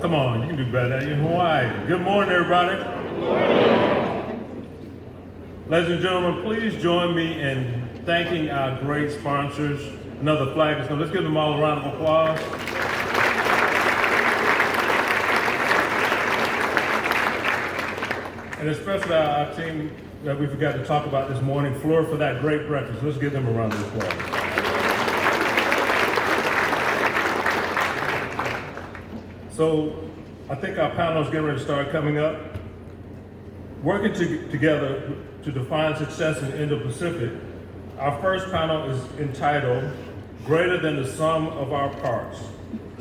Come on, you can do better. You're in Hawaii. Good morning, everybody. Good morning. Ladies and gentlemen, please join me in thanking our great sponsors. Another flag is coming. Let's give them all a round of applause. And especially our team that we forgot to talk about this morning, Fleur, for that great breakfast. Let's give them a round of applause. So I think our panel is getting ready to start coming up. Working together to define success in Indo-Pacific, our first panel is entitled Greater Than the Sum of Our Parts,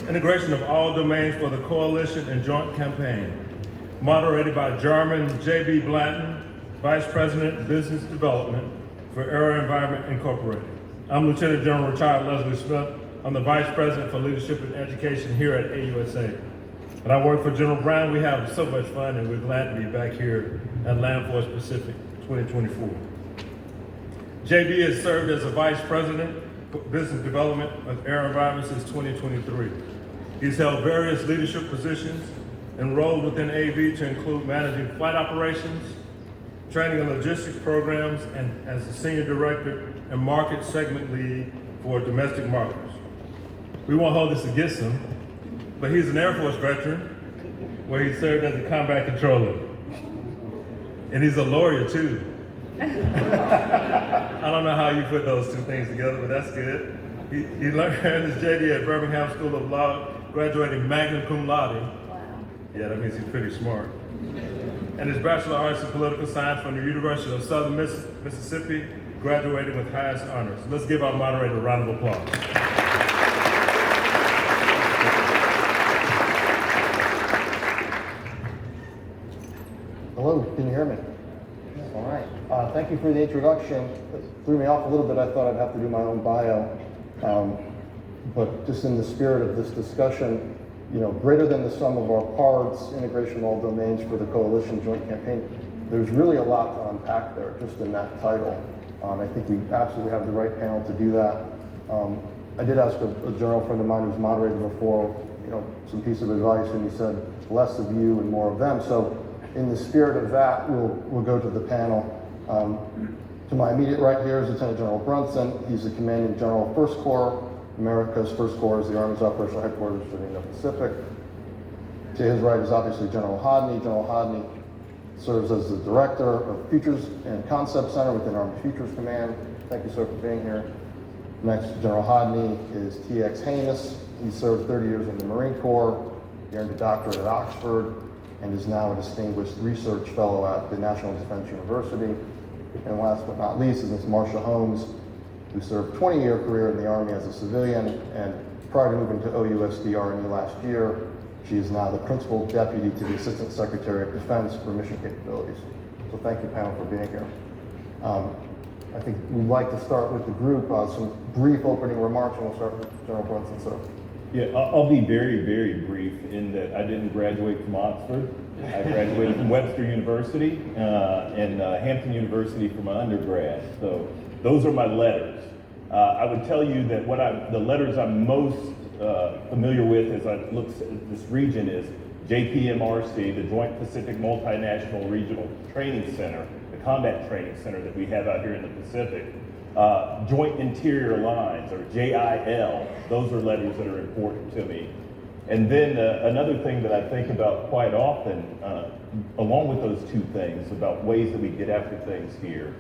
Integration of All Domains for the Coalition and Joint Campaign, moderated by Jarmin J.B. Blanton, Vice President, Business Development for AeroVironment Incorporated. I'm Lieutenant General Retired Leslie Smith. I'm the Vice President for Leadership and Education here at AUSA. And I work for General Brown. We have so much fun, and we're glad to be back here at Land Force Pacific 2024. JB has served as a Vice President for Business Development of AeroVironment since 2023. He's held various leadership positions and roles within AV to include managing flight operations, training and logistics programs, and as the Senior Director and Market Segment Lead for domestic markets. We won't hold this against him, but he's an Air Force veteran where he served as a combat controller. And he's a lawyer too. I don't know how you put those two things together, but that's good. He learned his JD at Birmingham School of Law, graduating magna cum laude. Wow. Yeah, that means he's pretty smart. And his Bachelor of Arts in Political Science from the University of Southern Mississippi, graduating with highest honors. Let's give our moderator a round of applause. Hello, can you hear me? All right. Thank you for the introduction. It threw me off a little bit. I thought I'd have to do my own bio. But just in the spirit of this discussion, greater than the sum of our parts, integration of all domains for the coalition joint campaign, there's really a lot to unpack there just in that title. I think we absolutely have the right panel to do that. I did ask a general friend of mine who's moderated before, some piece of advice, and he said, less of you and more of them. So in the spirit of that, we'll go to the panel. To my immediate right here is Lieutenant General Brunson. He's the Commanding General of First Corps. America's First Corps is the Army's operational headquarters for the Indo-Pacific. To his right is obviously General Hodne. General Hodne serves as the Director of Futures and Concept Center within Army Futures Command. Thank you, sir, for being here. Next, General Hodne is T.X. Haynes. He served 30 years in the Marine Corps. He earned a doctorate at Oxford and is now a distinguished research fellow at the National Defense University. And last but not least is Ms. Marcia Holmes, who served a 20-year career in the Army as a civilian, and prior to moving to OUSD R&E last year, she is now the Principal Deputy to the Assistant Secretary of Defense for Mission Capabilities. So thank you, panel, for being here. I think we'd like to start with the group, some brief opening remarks, and we'll start with General Brunson. So. Yeah, I'll be very, very brief in that I didn't graduate from Oxford. I graduated from Webster University and Hampton University for my undergrad. So those are my letters. I would tell you that the letters I'm most familiar with as I look at this region is JPMRC, the Joint Pacific Multinational Regional Training Center, the combat training center that we have out here in the Pacific. Joint Interior Lines, or JIL, those are letters that are important to me. And then another thing that I think about quite often, along with those two things, about ways that we get after things here,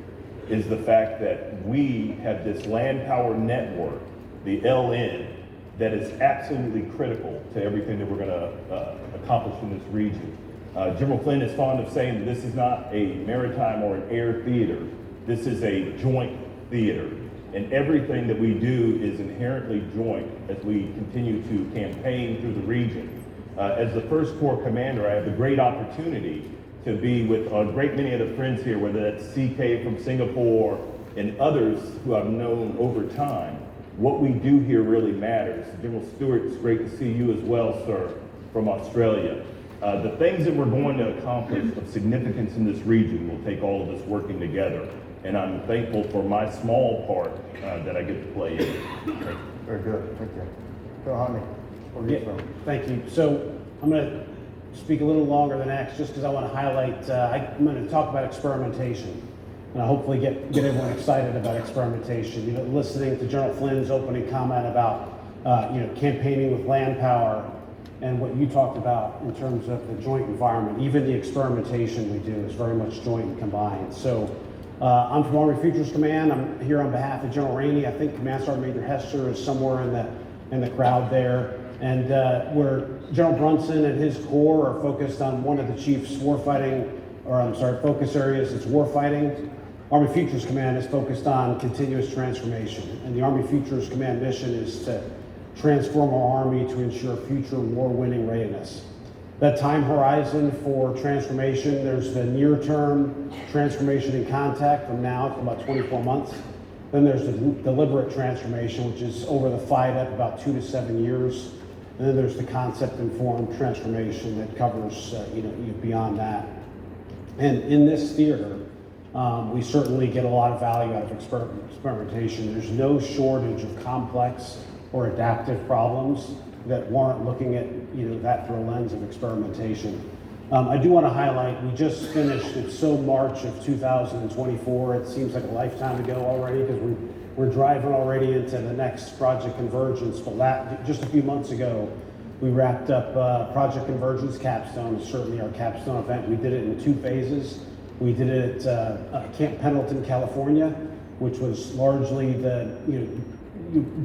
is the fact that we have this land power network, the LN, that is absolutely critical to everything that we're going to accomplish in this region. General Flynn is fond of saying that this is not a maritime or an air theater. This is a joint theater, and everything that we do is inherently joint as we continue to campaign through the region. As the First Corps Commander, I have the great opportunity to be with a great many of the friends here, whether that's CK from Singapore and others who I've known over time. What we do here really matters. General Stewart, it's great to see you as well, sir, from Australia. The things that we're going to accomplish of significance in this region will take all of us working together. And I'm thankful for my small part that I get to play in. Very good, thank you. Go Hodne. Yeah, thank you. So I'm going to speak a little longer than X just because I want to highlight, I'm going to talk about experimentation. And I hopefully get everyone excited about experimentation. You know, listening to General Flynn's opening comment about, campaigning with land power and what you talked about in terms of the joint environment. Even the experimentation we do is very much joint and combined. So I'm from Army Futures Command. I'm here on behalf of General Rainey. I think Command Sergeant Major Hester is somewhere in the crowd there. And where General Brunson and his corps are focused on one of the chief's focus areas is warfighting. Army Futures Command is focused on continuous transformation. And the Army Futures Command mission is to transform our Army to ensure future war-winning readiness. That time horizon for transformation, there's the near-term transformation in contact from now to about 24 months. Then there's the deliberate transformation, which is over the about 2 to 7 years. And then there's the concept-informed transformation that covers, beyond that. And in this theater, we certainly get a lot of value out of experimentation. There's no shortage of complex or adaptive problems that warrant looking at that through a lens of experimentation. I do want to highlight, we just finished, it's so March of 2024, it seems like a lifetime ago already because we're driving already into the next Project Convergence, but just a few months ago, we wrapped up Project Convergence Capstone. It's certainly our capstone event. We did it in 2 phases. We did it at Camp Pendleton, California, which was largely the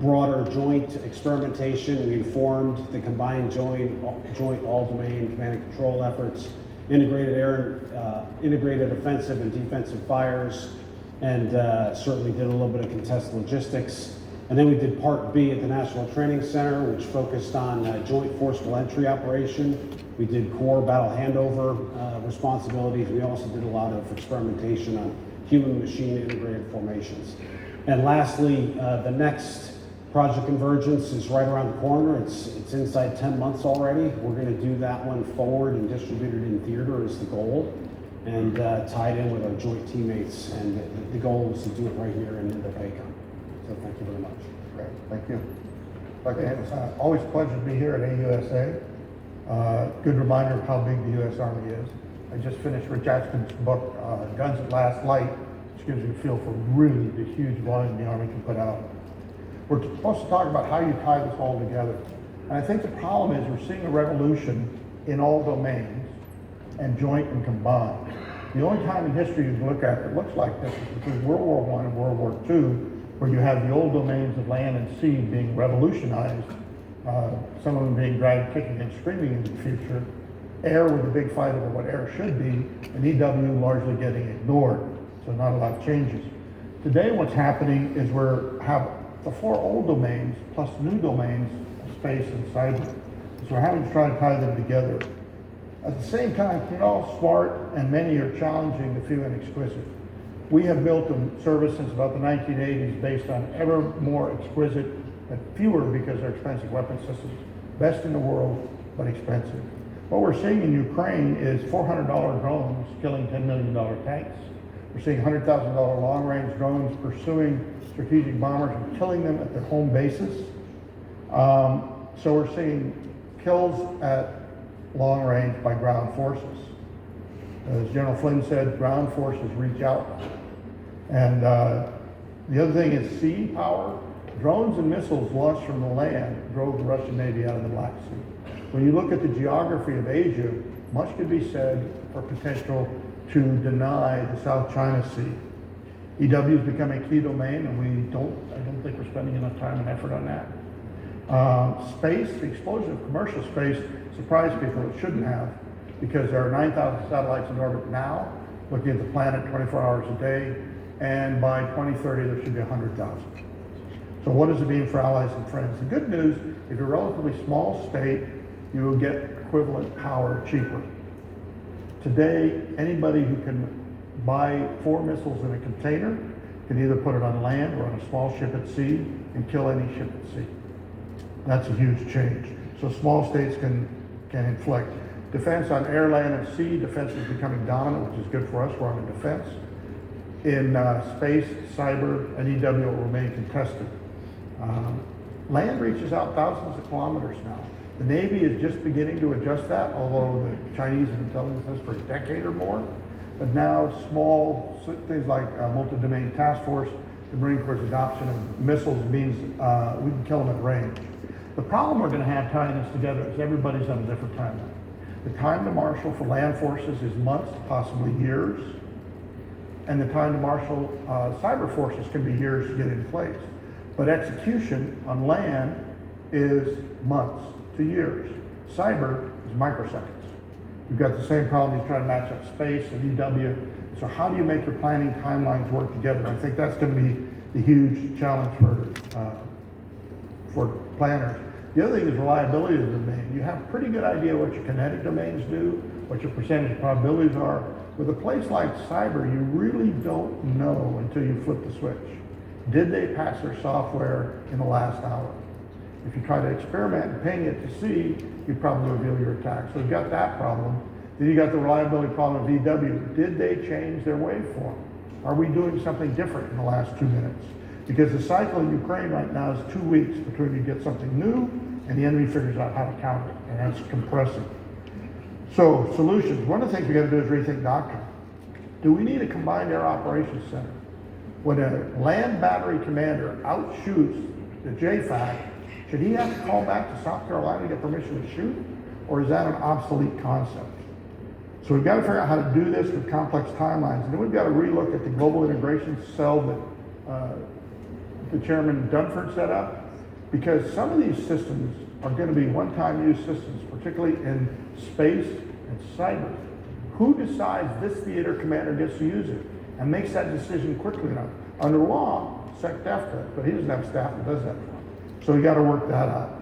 broader joint experimentation. We informed the combined joint all-domain command and control efforts, integrated offensive and defensive fires, and certainly did a little bit of contested logistics. And then we did Part B at the National Training Center, which focused on joint forcible entry operation. We did core battle handover responsibilities. We also did a lot of experimentation on human-machine integrated formations. And lastly, the next Project Convergence is right around the corner. It's inside 10 months already. We're going to do that one forward and distributed in theater is the goal, and tied in with our joint teammates. And the goal is to do it right here in Indo-PACOM. So thank you very much. Great, thank you. It's always a pleasure to be here at AUSA. Good reminder of how big the U.S. Army is. I just finished Rich Atkins' book, Guns at Last Light, which gives you a feel for really the huge volume the Army can put out. We're supposed to talk about how you tie this all together. And I think the problem is we're seeing a revolution in all domains and joint and combined. The only time in history you can look at that looks like this is between World War I and World War II, where you have the old domains of land and sea being revolutionized, some of them being dragged kicking and screaming in the future, air with a big fight over what air should be, and EW largely getting ignored, so not a lot of changes. Today what's happening is we have the 4 old domains plus new domains of space and cyber. So we're having to try to tie them together. At the same time, you're all smart and many are challenging the few and exquisite. We have built a service since about the 1980s based on ever more exquisite and fewer because they're expensive weapon systems. Best in the world, but expensive. What we're seeing in Ukraine is $400 drones killing $10 million tanks. We're seeing $100,000 long-range drones pursuing strategic bombers and killing them at their home bases. So we're seeing kills at long range by ground forces. As General Flynn said, ground forces reach out. And the other thing is sea power. Drones and missiles launched from the land drove the Russian Navy out of the Black Sea. When you look at the geography of Asia, much could be said for potential to deny the South China Sea. EW is becoming a key domain, and I don't think we're spending enough time and effort on that. Space, the explosion of commercial space surprised people. It shouldn't have, because there are 9,000 satellites in orbit now, looking at the planet 24 hours a day, and by 2030 there should be 100,000. So what does it mean for allies and friends? The good news, if you're a relatively small state, you will get equivalent power cheaper. Today, anybody who can buy 4 missiles in a container can either put it on land or on a small ship at sea and kill any ship at sea. That's a huge change. So small states can inflict. Defense on air, land, and sea, defense is becoming dominant, which is good for us. We're on defense. In space, cyber, and EW will remain contested. Land reaches out thousands of kilometers now. The Navy is just beginning to adjust that, although the Chinese have been telling us this for a decade or more. But now small things like multi-domain task force, the Marine Corps' adoption of missiles means we can kill them at range. The problem we're going to have tying this together is everybody's on a different timeline. The time to marshal for land forces is months, possibly years. And the time to marshal cyber forces can be years to get in place. But execution on land is months to years. Cyber is microseconds. You've got the same problem, you try to match up space and EW. So how do you make your planning timelines work together? I think that's going to be the huge challenge for planners. The other thing is reliability of the domain. You have a pretty good idea what your kinetic domains do, what your percentage probabilities are. With a place like cyber, you really don't know until you flip the switch. Did they patch their software in the last hour? If you try to experiment and ping it to see, you probably reveal your attack. So you've got that problem. Then you got the reliability problem of EW. Did they change their waveform? Are we doing something different in the last 2 minutes? Because the cycle in Ukraine right now is 2 weeks between you get something new and the enemy figures out how to counter it, and that's compressing. So solutions. One of the things we got to do is rethink doctrine. Do we need a combined air operations center? When a land battery commander outshoots the JFAC, should he have to call back to South Carolina to get permission to shoot? Or is that an obsolete concept? So we've got to figure out how to do this with complex timelines. And then we've got to relook at the global integration cell that the Chairman Dunford set up, because some of these systems are going to be one-time use systems, particularly in space and cyber. Who decides this theater commander gets to use it and makes that decision quickly enough? Under law, SecDef does, but he doesn't have staff that does that for him. So we got to work that out.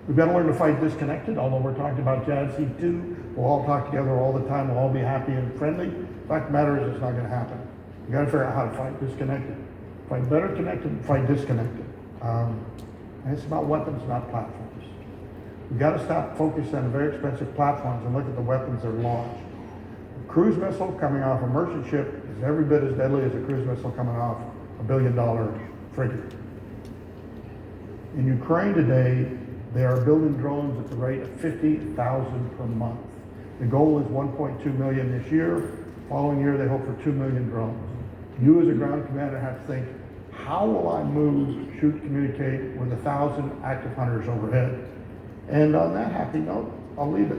We've got to learn to fight disconnected, although we're talking about JADC2. We'll all talk together all the time. We'll all be happy and friendly. The fact of the matter is it's not going to happen. We've got to figure out how to fight disconnected. Fight better connected and fight disconnected. And it's about weapons, not platforms. We've got to stop focusing on very expensive platforms and look at the weapons that are launched. A cruise missile coming off a merchant ship is every bit as deadly as a cruise missile coming off a $1 billion frigate. In Ukraine today, they are building drones at the rate of 50,000 per month. The goal is 1.2 million this year. Following year, they hope for 2 million drones. You as a ground commander have to think, how will I move, shoot, communicate with 1,000 active hunters overhead? And on that happy note, I'll leave it.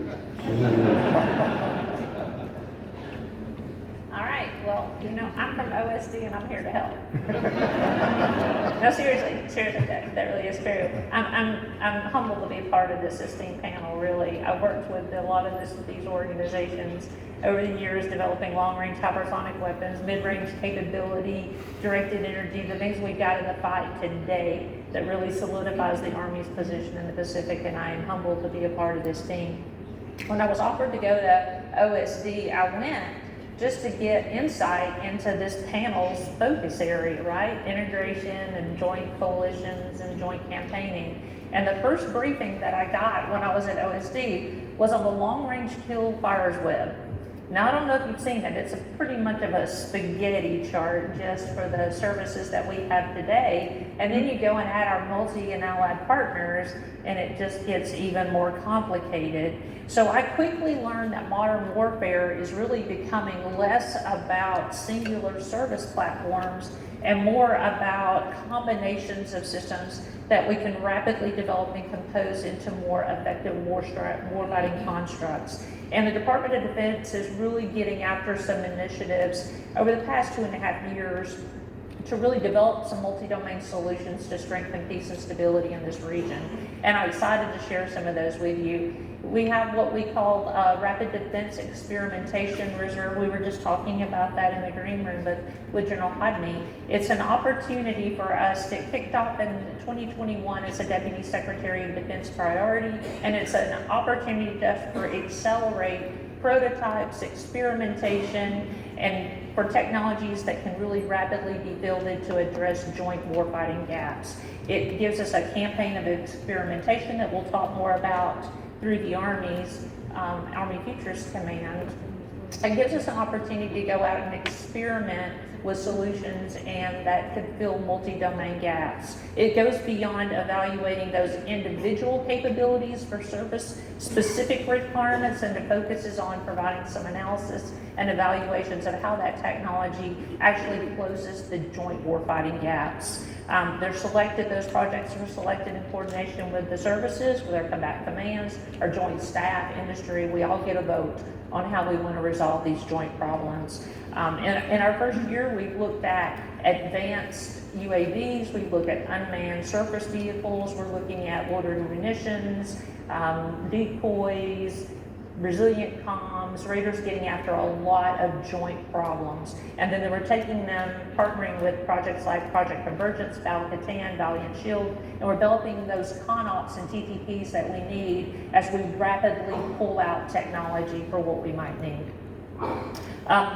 All right, well, I'm from OSD and I'm here to help. No, seriously, that really is true. I'm humbled to be a part of this esteemed panel, really. I've worked with a lot of these organizations over the years, developing long-range hypersonic weapons, mid-range capability, directed energy, the things we've got in the fight today that really solidifies the Army's position in the Pacific, and I am humbled to be a part of this team. When I was offered to go to OSD, I went just to get insight into this panel's focus area, right? Integration and joint coalitions and joint campaigning. And the first briefing that I got when I was at OSD was on the long-range kill fires web. Now, I don't know if you've seen it. It's a pretty much of a spaghetti chart just for the services that we have today. And then you go and add our multi and allied partners, and it just gets even more complicated. So I quickly learned that modern warfare is really becoming less about singular service platforms and more about combinations of systems that we can rapidly develop and compose into more effective warfighting constructs. And the Department of Defense is really getting after some initiatives over the past 2.5 years to really develop some multi-domain solutions to strengthen peace and stability in this region. And I'm excited to share some of those with you. We have what we call Rapid Defense Experimentation Reserve. We were just talking about that in the green room with General Hodne. It's an opportunity for us to kick off in 2021 as a Deputy Secretary of Defense priority, and it's an opportunity just for accelerate prototypes, experimentation, and for technologies that can really rapidly be builded to address joint warfighting gaps. It gives us a campaign of experimentation that we'll talk more about through the Army's Army Futures Command. It gives us an opportunity to go out and experiment with solutions and that could fill multi-domain gaps. It goes beyond evaluating those individual capabilities for service-specific requirements, and it focuses on providing some analysis and evaluations of how that technology actually closes the joint warfighting gaps. Those projects are selected in coordination with the services, with our combat commands, our joint staff, industry. We all get a vote on how we want to resolve these joint problems. In our first year, we've looked at advanced UAVs, we've looked at unmanned surface vehicles, we're looking at loitering munitions, decoys, resilient comms, radars, getting after a lot of joint problems. And then we're taking them, partnering with projects like Project Convergence, Catan, Valiant Shield, and we're developing those ConOps and TTPs that we need as we rapidly pull out technology for what we might need.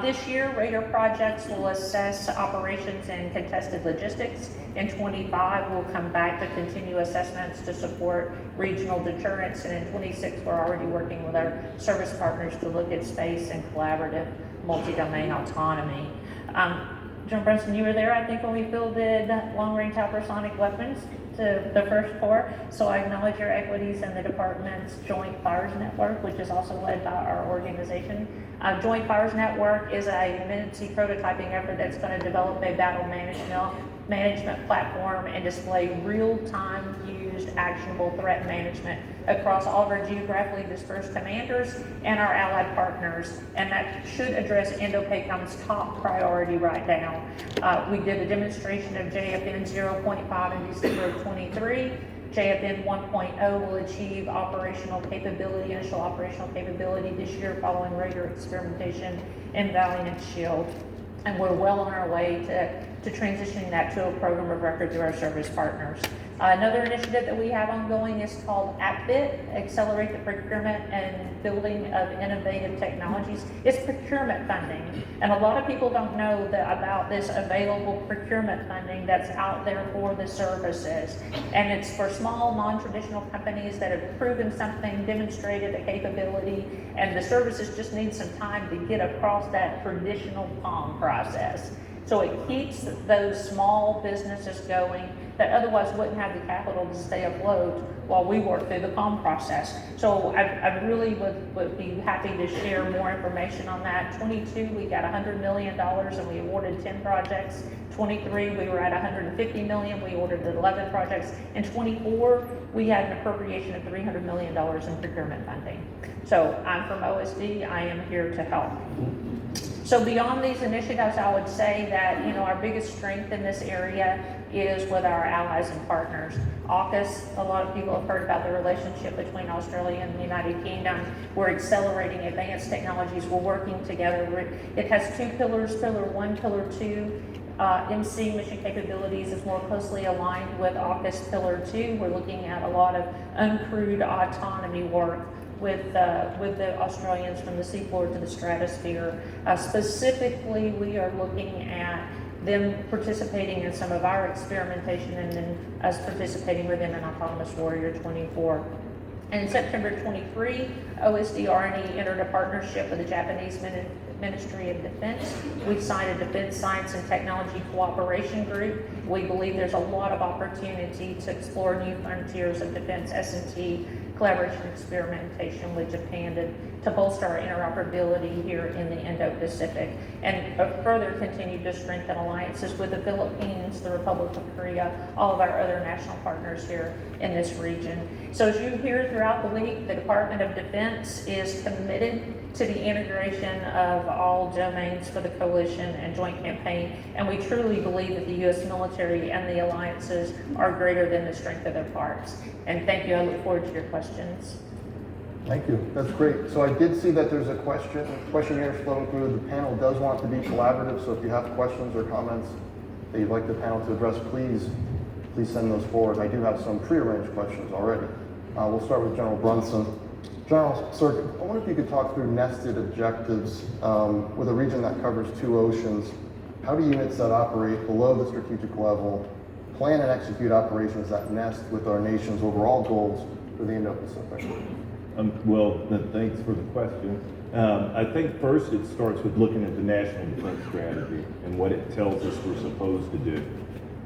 This year, radar projects will assess operations and contested logistics. In 25, we'll come back to continue assessments to support regional deterrence. And in 26, we're already working with our service partners to look at space and collaborative multi-domain autonomy. John Brunson, you were there, I think, when we fielded long-range hypersonic weapons to the First Corps. So I acknowledge your equities in the department's Joint Fires Network, which is also led by our organization. Joint Fires Network is a mid-sea prototyping effort that's going to develop a battle management platform and display real-time used actionable threat management across all of our geographically dispersed commanders and our allied partners, and that should address INDOPACOM's top priority right now. We did a demonstration of JFN 0.5 in December of 23. JFN 1.0 will achieve initial operational capability this year following radar experimentation in Valiant Shield. And we're well on our way to transitioning that to a program of record through our service partners. Another initiative that we have ongoing is called AppBit, Accelerate the Procurement and Building of Innovative Technologies. It's procurement funding, and a lot of people don't know about this available procurement funding that's out there for the services. And it's for small, non-traditional companies that have proven something, demonstrated a capability, and the services just need some time to get across that traditional POM process. So it keeps those small businesses going that otherwise wouldn't have the capital to stay afloat while we work through the POM process. So I really would be happy to share more information on that. 22, we got $100 million and we awarded 10 projects. 23, we were at $150 million, we ordered 11 projects. In 24, we had an appropriation of $300 million in procurement funding. So I'm from OSD, I am here to help. So beyond these initiatives, I would say that, our biggest strength in this area is with our allies and partners. AUKUS, a lot of people have heard about the relationship between Australia and the United Kingdom. We're accelerating advanced technologies. We're working together. It has two pillars, Pillar 1, Pillar 2. MC mission capabilities is more closely aligned with AUKUS Pillar 2. We're looking at a lot of uncrewed autonomy work with the Australians from the seafloor to the stratosphere. Specifically, we are looking at them participating in some of our experimentation and then us participating with them in Autonomous Warrior 24. And in September 23, OSD R&E entered a partnership with the Japanese Ministry of Defense. We signed a Defense Science and Technology Cooperation Group. We believe there's a lot of opportunity to explore new frontiers of defense S&T collaboration experimentation with Japan to bolster our interoperability here in the Indo-Pacific, and further continue to strengthen alliances with the Philippines, the Republic of Korea, all of our other national partners here in this region. So as you hear throughout the week, the Department of Defense is committed to the integration of all domains for the coalition and joint campaign, and we truly believe that the U.S. military and the alliances are greater than the strength of their parts. And thank you, I look forward to your questions. Thank you, that's great. So I did see that there's a questionnaire flowing through. The panel does want to be collaborative, so if you have questions or comments that you'd like the panel to address, please send those forward. I do have some prearranged questions already. We'll start with General Brunson. General, sir, I wonder if you could talk through nested objectives with a region that covers 2 oceans. How do units that operate below the strategic level plan and execute operations that nest with our nation's overall goals for the Indo-Pacific? Thanks for the question. I think first it starts with looking at the national defense strategy and what it tells us we're supposed to do.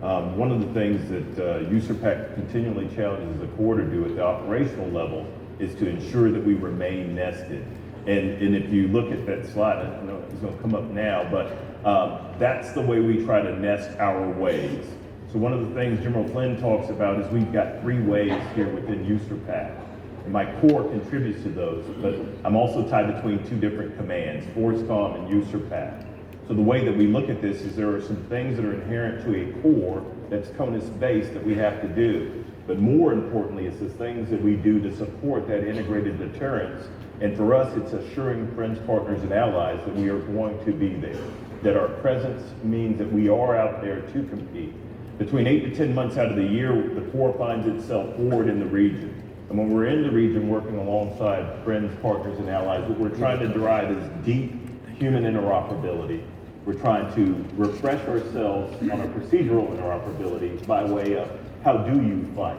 One of the things that USERPAC continually challenges the Corps to do at the operational level is to ensure that we remain nested. And if you look at that slide, I don't know if it's going to come up now, but that's the way we try to nest our ways. So one of the things General Flynn talks about is we've got 3 ways here within USERPAC. And my Corps contributes to those, but I'm also tied between 2 different commands, FORSCOM and USERPAC. So the way that we look at this is there are some things that are inherent to a Corps that's CONUS-based that we have to do. But more importantly, it's the things that we do to support that integrated deterrence. And for us, it's assuring friends, partners, and allies that we are going to be there, that our presence means that we are out there to compete. Between 8 to 10 months out of the year, the Corps finds itself forward in the region. And when we're in the region working alongside friends, partners, and allies, what we're trying to drive is deep human interoperability. We're trying to refresh ourselves on our procedural interoperability by way of how do you fight?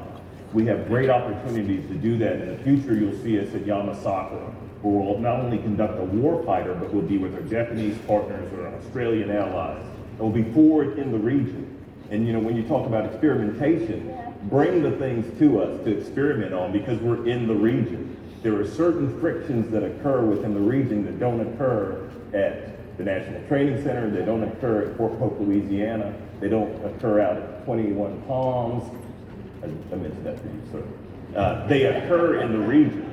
We have great opportunities to do that. In the future, you'll see us at Yamasaka, where we'll not only conduct a warfighter, but we'll be with our Japanese partners or our Australian allies. And we'll be forward in the region. And when you talk about experimentation, bring the things to us to experiment on because we're in the region. There are certain frictions that occur within the region that don't occur at the National Training Center, they don't occur at Fort Polk, Louisiana, they don't occur out at 21 Palms. I mentioned that to you, sir. They occur in the region.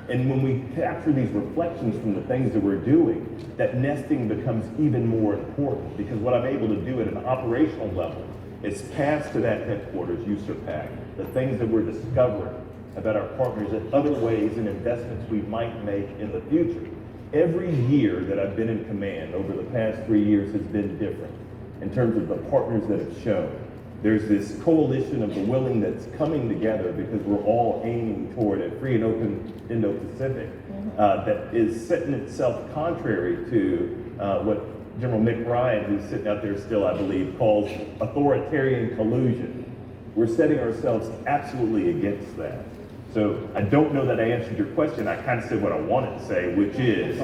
And when we capture these reflections from the things that we're doing, that nesting becomes even more important because what I'm able to do at an operational level is pass to that headquarters, USERPAC, the things that we're discovering about our partners and other ways and investments we might make in the future. Every year that I've been in command over the past 3 years has been different in terms of the partners that have shown. There's this coalition of the willing that's coming together because we're all aiming toward a free and open Indo-Pacific that is setting itself contrary to what General Mick Ryan, who's sitting out there still, I believe, calls authoritarian collusion. We're setting ourselves absolutely against that. So I don't know that I answered your question. I kind of said what I wanted to say, which is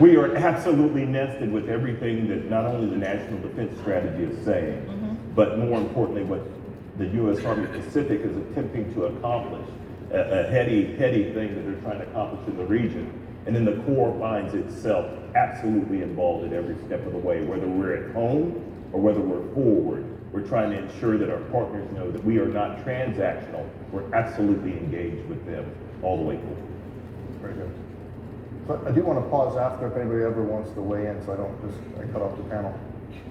we are absolutely nested with everything that not only the National Defense Strategy is saying, but more importantly, what the U.S. Army Pacific is attempting to accomplish, a heady thing that they're trying to accomplish in the region. And then the Corps finds itself absolutely involved at every step of the way, whether we're at home or whether we're forward. We're trying to ensure that our partners know that we are not transactional. We're absolutely engaged with them all the way forward. Very good. So I do want to pause after if anybody ever wants to weigh in, so I cut off the panel.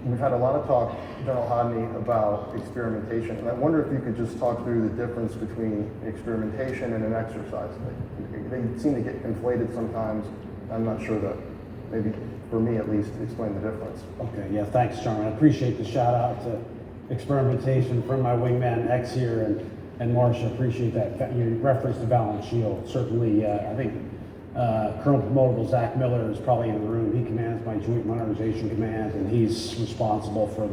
We've had a lot of talk, General Hodne, about experimentation, and I wonder if you could just talk through the difference between experimentation and an exercise. They seem to get conflated sometimes. I'm not sure that, maybe for me at least, explain the difference. Okay, yeah, thanks, Jarmin. I appreciate the shout out to experimentation from my wingman X here and Marcia. Appreciate that. You referenced the balance shield. Certainly, I think Colonel Promotable Zach Miller is probably in the room. He commands my Joint Modernization Command, and he's responsible for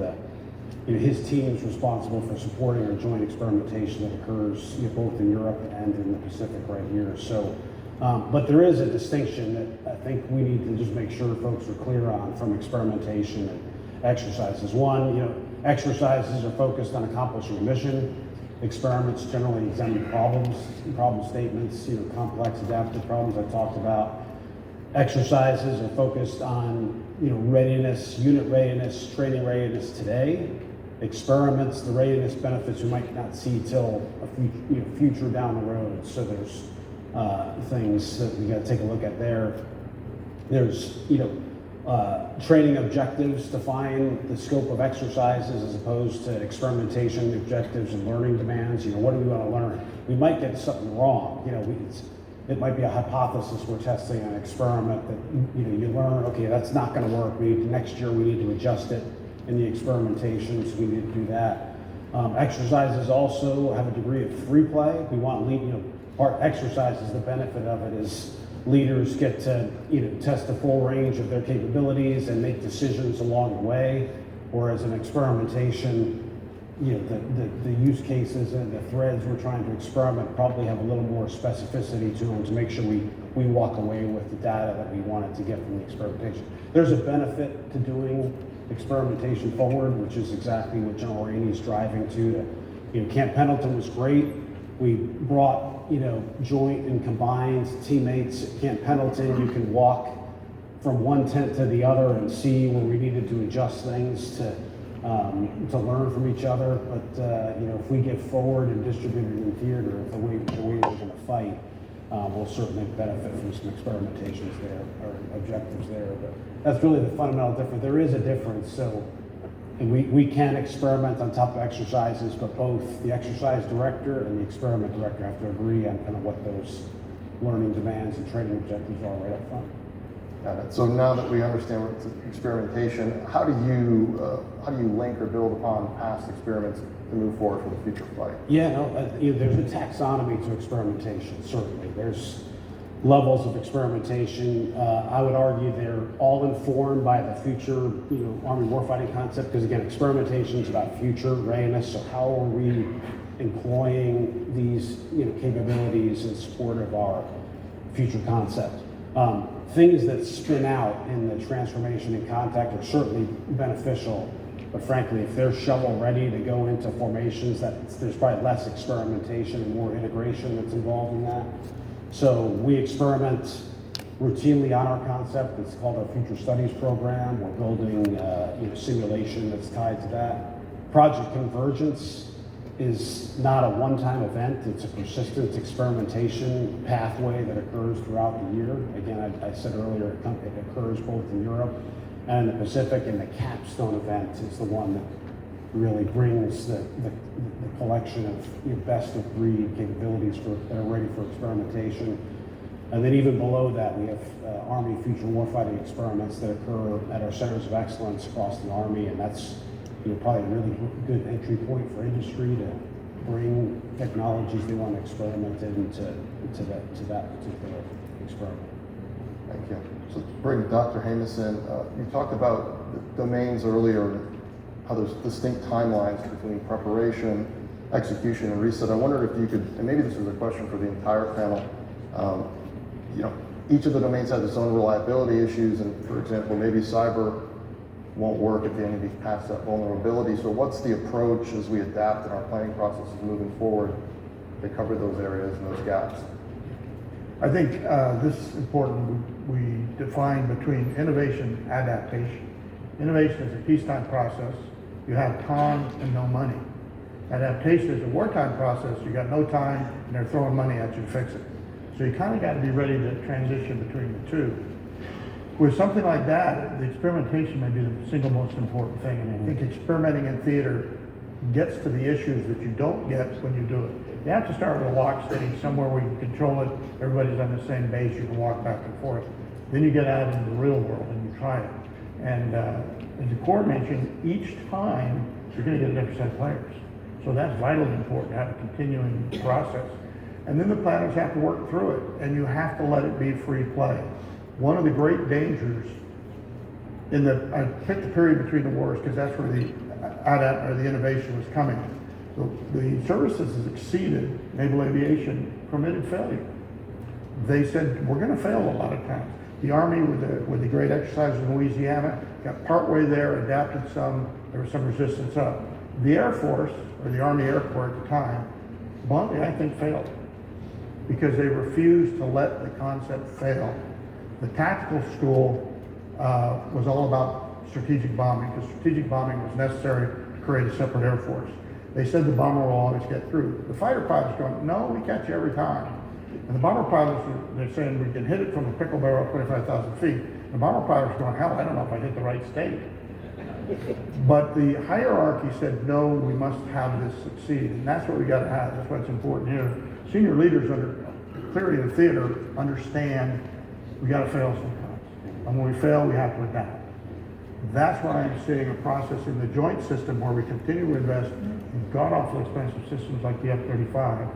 his team is responsible for supporting our joint experimentation that occurs both in Europe and in the Pacific right here. So, but there is a distinction that I think we need to just make sure folks are clear on from experimentation and exercises. One, exercises are focused on accomplishing a mission. Experiments generally examine problem statements, complex adaptive problems I talked about. Exercises are focused on, readiness, unit readiness, training readiness today. Experiments, the readiness benefits we might not see till a future down the road. So there's things that we got to take a look at there. There's, training objectives define the scope of exercises as opposed to experimentation objectives and learning demands. What do we want to learn? We might get something wrong. It might be a hypothesis we're testing an experiment that you learn, okay, that's not going to work. Next year we need to adjust it in the experimentations. We need to do that. Exercises also have a degree of free play. We want part exercises. The benefit of it is leaders get to test the full range of their capabilities and make decisions along the way, whereas in experimentation, the use cases and the threads we're trying to experiment probably have a little more specificity to them to make sure we walk away with the data that we wanted to get from the experimentation. There's a benefit to doing experimentation forward, which is exactly what General Rainey's driving to. Camp Pendleton was great. We brought, joint and combined teammates at Camp Pendleton. You can walk from one tent to the other and see where we needed to adjust things to learn from each other. But if we get forward and distributed in theater, the way we're going to fight, we'll certainly benefit from some experimentations there or objectives there. But that's really the fundamental difference. There is a difference. So, and we can experiment on top of exercises, but both the exercise director and the experiment director have to agree on kind of what those learning demands and training objectives are right up front. Got it. So now that we understand what's experimentation, how do you link or build upon past experiments to move forward for the future flight? Yeah, there's a taxonomy to experimentation. Certainly, there's levels of experimentation. I would argue they're all informed by the future, Army warfighting concept. Because again, experimentation is about future readiness. So how are we employing these, capabilities in support of our future concept? Things that spin out in the transformation and contact are certainly beneficial, but frankly, if they're shovel ready to go into formations, there's probably less experimentation and more integration that's involved in that. So we experiment routinely on our concept. It's called our Future Studies Program. We're building simulation that's tied to that. Project Convergence is not a one-time event. It's a persistent experimentation pathway that occurs throughout the year. Again, I said earlier, it occurs both in Europe and in the Pacific, and the capstone event is the one that really brings the collection of best of breed capabilities that are ready for experimentation. And then even below that, we have Army future warfighting experiments that occur at our centers of excellence across the Army, and that's probably a really good entry point for industry to bring technologies they want to experiment into that particular experiment. Thank you. So to bring Dr. Hamus in, you talked about the domains earlier, how there's distinct timelines between preparation, execution, and reset. I wondered if you could, and maybe this is a question for the entire panel, each of the domains has its own reliability issues, and for example, maybe cyber won't work if the enemy pass that vulnerability. So what's the approach as we adapt in our planning processes moving forward to cover those areas and those gaps? I think this is important. We define between innovation and adaptation. Innovation is a peacetime process. You have time and no money. Adaptation is a wartime process. You got no time and they're throwing money at you to fix it. So you kind of got to be ready to transition between the two. With something like that, the experimentation may be the single most important thing. And I think experimenting in theater gets to the issues that you don't get when you do it. You have to start with a lock steady, somewhere where you can control it, everybody's on the same base, you can walk back and forth. Then you get out into the real world and you try it. And as a corps mentioned, each time you're going to get a different set of players. So that's vitally important to have a continuing process. And then the planners have to work through it, and you have to let it be free play. One of the great dangers I picked the period between the wars because that's where the innovation was coming. The services has exceeded naval aviation permitted failure. They said, we're going to fail a lot of times. The Army, with the great exercises in Louisiana, got partway there, adapted some, there was some resistance up. The Air Force, or the Army Air Corps at the time, bluntly, I think failed because they refused to let the concept fail. The tactical school was all about strategic bombing because strategic bombing was necessary to create a separate Air Force. They said the bomber will always get through. The fighter pilots going, no, we catch you every time. And the bomber pilots, they're saying we can hit it from a pickle barrel at 25,000 feet. The bomber pilots are going, hell, I don't know if I hit the right state. But the hierarchy said, no, we must have this succeed. And that's what we got to have. That's what's important here. Senior leaders clearly in the theater understand we got to fail sometimes. And when we fail, we have to adapt. That's why I'm seeing a process in the joint system where we continue to invest in god-awful expensive systems like the F-35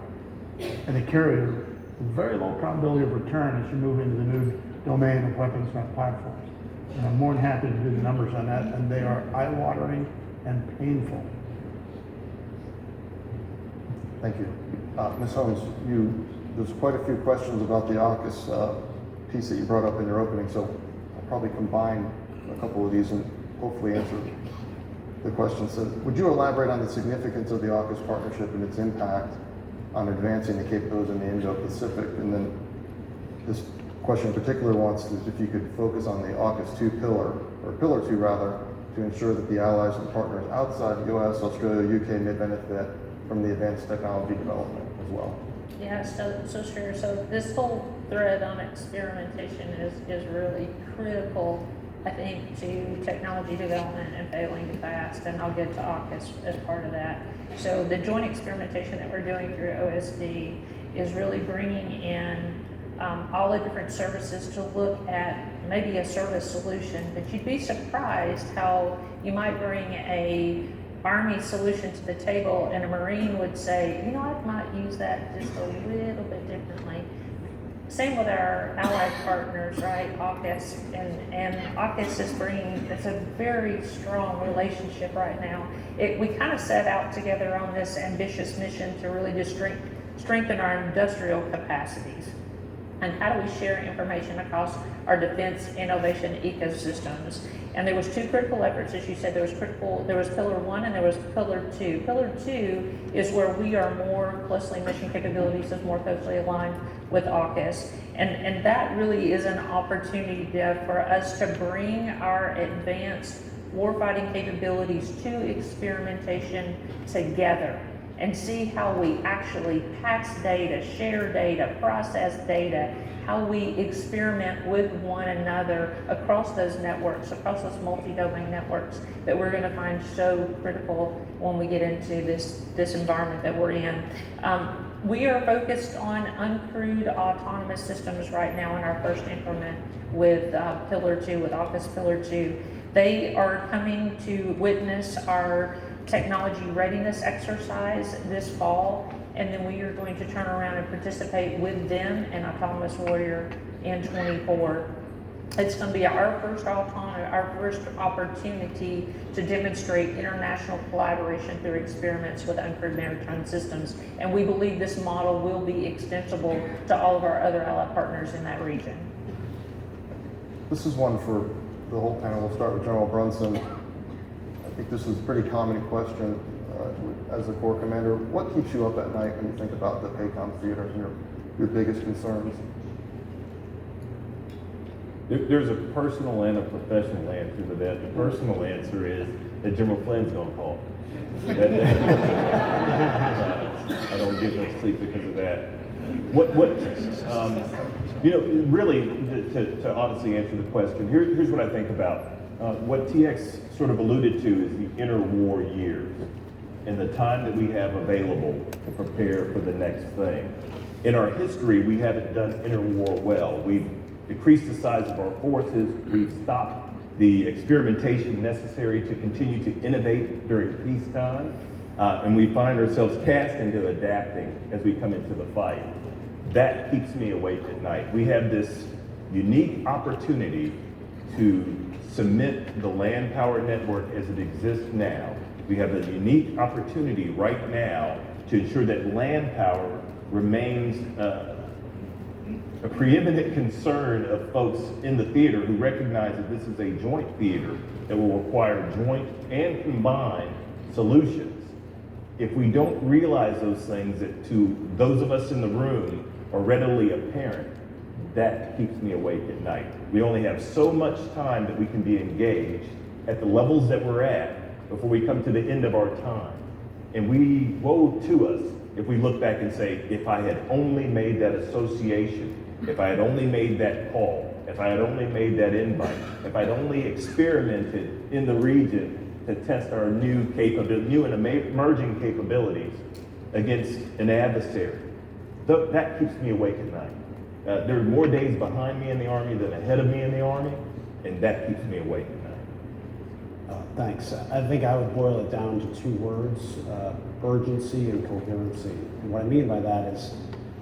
and the carrier with very low probability of return as you move into the new domain of weapons, not platforms. And I'm more than happy to do the numbers on that, and they are eye-watering and painful. Thank you. Ms. Holmes, there's quite a few questions about the AUKUS piece that you brought up in your opening, so I'll probably combine a couple of these and hopefully answer the questions. So would you elaborate on the significance of the AUKUS partnership and its impact on advancing the capabilities in the Indo-Pacific? And then this question in particular wants to, if you could focus on the AUKUS 2 pillar, or pillar 2 rather, to ensure that the allies and partners outside the US, Australia, UK may benefit from the advanced technology development as well. Yeah, so sure. So this whole thread on experimentation is really critical, I think, to technology development and failing fast, and I'll get to AUKUS as part of that. So the joint experimentation that we're doing through OSD is really bringing in all the different services to look at maybe a service solution, but you'd be surprised how you might bring a Army solution to the table and a Marine would say, you know, I might use that just a little bit differently. Same with our allied partners, right? AUKUS and AUKUS is bringing, it's a very strong relationship right now. We kind of set out together on this ambitious mission to really just strengthen our industrial capacities. And how do we share information across our defense innovation ecosystems? And there was two critical efforts, as you said. There was pillar 1 and there was pillar 2. Pillar 2 is where we are more closely, mission capabilities is more closely aligned with AUKUS. And that really is an opportunity for us to bring our advanced warfighting capabilities to experimentation together and see how we actually pass data, share data, process data, how we experiment with one another across those networks, across those multi-domain networks that we're going to find so critical when we get into this environment that we're in. We are focused on uncrewed autonomous systems right now in our first increment with Pillar 2, with AUKUS Pillar 2. They are coming to witness our technology readiness exercise this fall, and then we are going to turn around and participate with them in Autonomous Warrior in 24. It's going to be our first opportunity to demonstrate international collaboration through experiments with uncrewed maritime systems, and we believe this model will be extensible to all of our other allied partners in that region. This is one for the whole panel. We'll start with General Brunson. I think this is a pretty common question as a Corps Commander. What keeps you up at night when you think about the PACOM theater and your biggest concerns? There's a personal and a professional answer to that. The personal answer is that General Flynn's gonna call. I don't get much sleep because of that. Really, to honestly answer the question, here's what I think about. What TX sort of alluded to is the interwar years and the time that we have available to prepare for the next thing. In our history, we haven't done interwar well. We've decreased the size of our forces. We've stopped the experimentation necessary to continue to innovate during peacetime. And we find ourselves cast into adapting as we come into the fight. That keeps me awake at night. We have this unique opportunity to cement the land power network as it exists now. We have a unique opportunity right now to ensure that land power remains a preeminent concern of folks in the theater who recognize that this is a joint theater that will require joint and combined solutions. If we don't realize those things that to those of us in the room are readily apparent, that keeps me awake at night. We only have so much time that we can be engaged at the levels that we're at before we come to the end of our time. And woe to us if we look back and say, if I had only made that association, if I had only made that call, if I had only made that invite, if I'd only experimented in the region to test our new and emerging capabilities against an adversary. That keeps me awake at night. There are more days behind me in the Army than ahead of me in the Army, and that keeps me awake at night. Thanks. I think I would boil it down to two words, urgency and coherency. And what I mean by that is,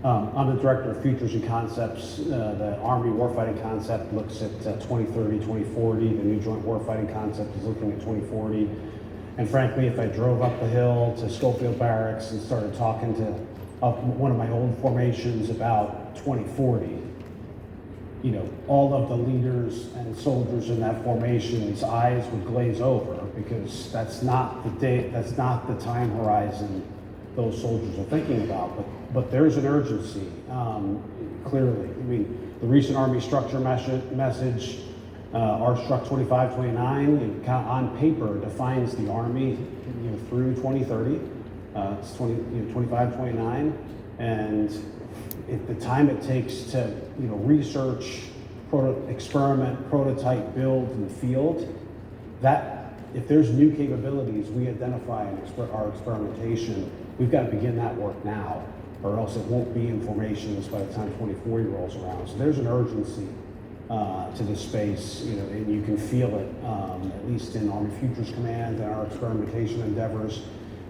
I'm the Director of Futures and Concepts. The Army Warfighting Concept looks at 2030, 2040. The new Joint Warfighting Concept is looking at 2040. And frankly, if I drove up the hill to Schofield Barracks and started talking to one of my old formations about 2040, you know, all of the leaders and soldiers in that formation's eyes would glaze over, because that's not the time horizon those soldiers are thinking about. But there's an urgency, clearly. I mean, the recent Army structure message, our Struct 2529, on paper defines the Army, you know, through 2030. It's 25, 29, and the time it takes to, you know, research, experiment, prototype, build in the field, that if there's new capabilities we identify in our experimentation, we've got to begin that work now, or else it won't be in formations by the time 2040 rolls around. So there's an urgency to this space, you know, and you can feel it, at least in Army Futures Command and our experimentation endeavors,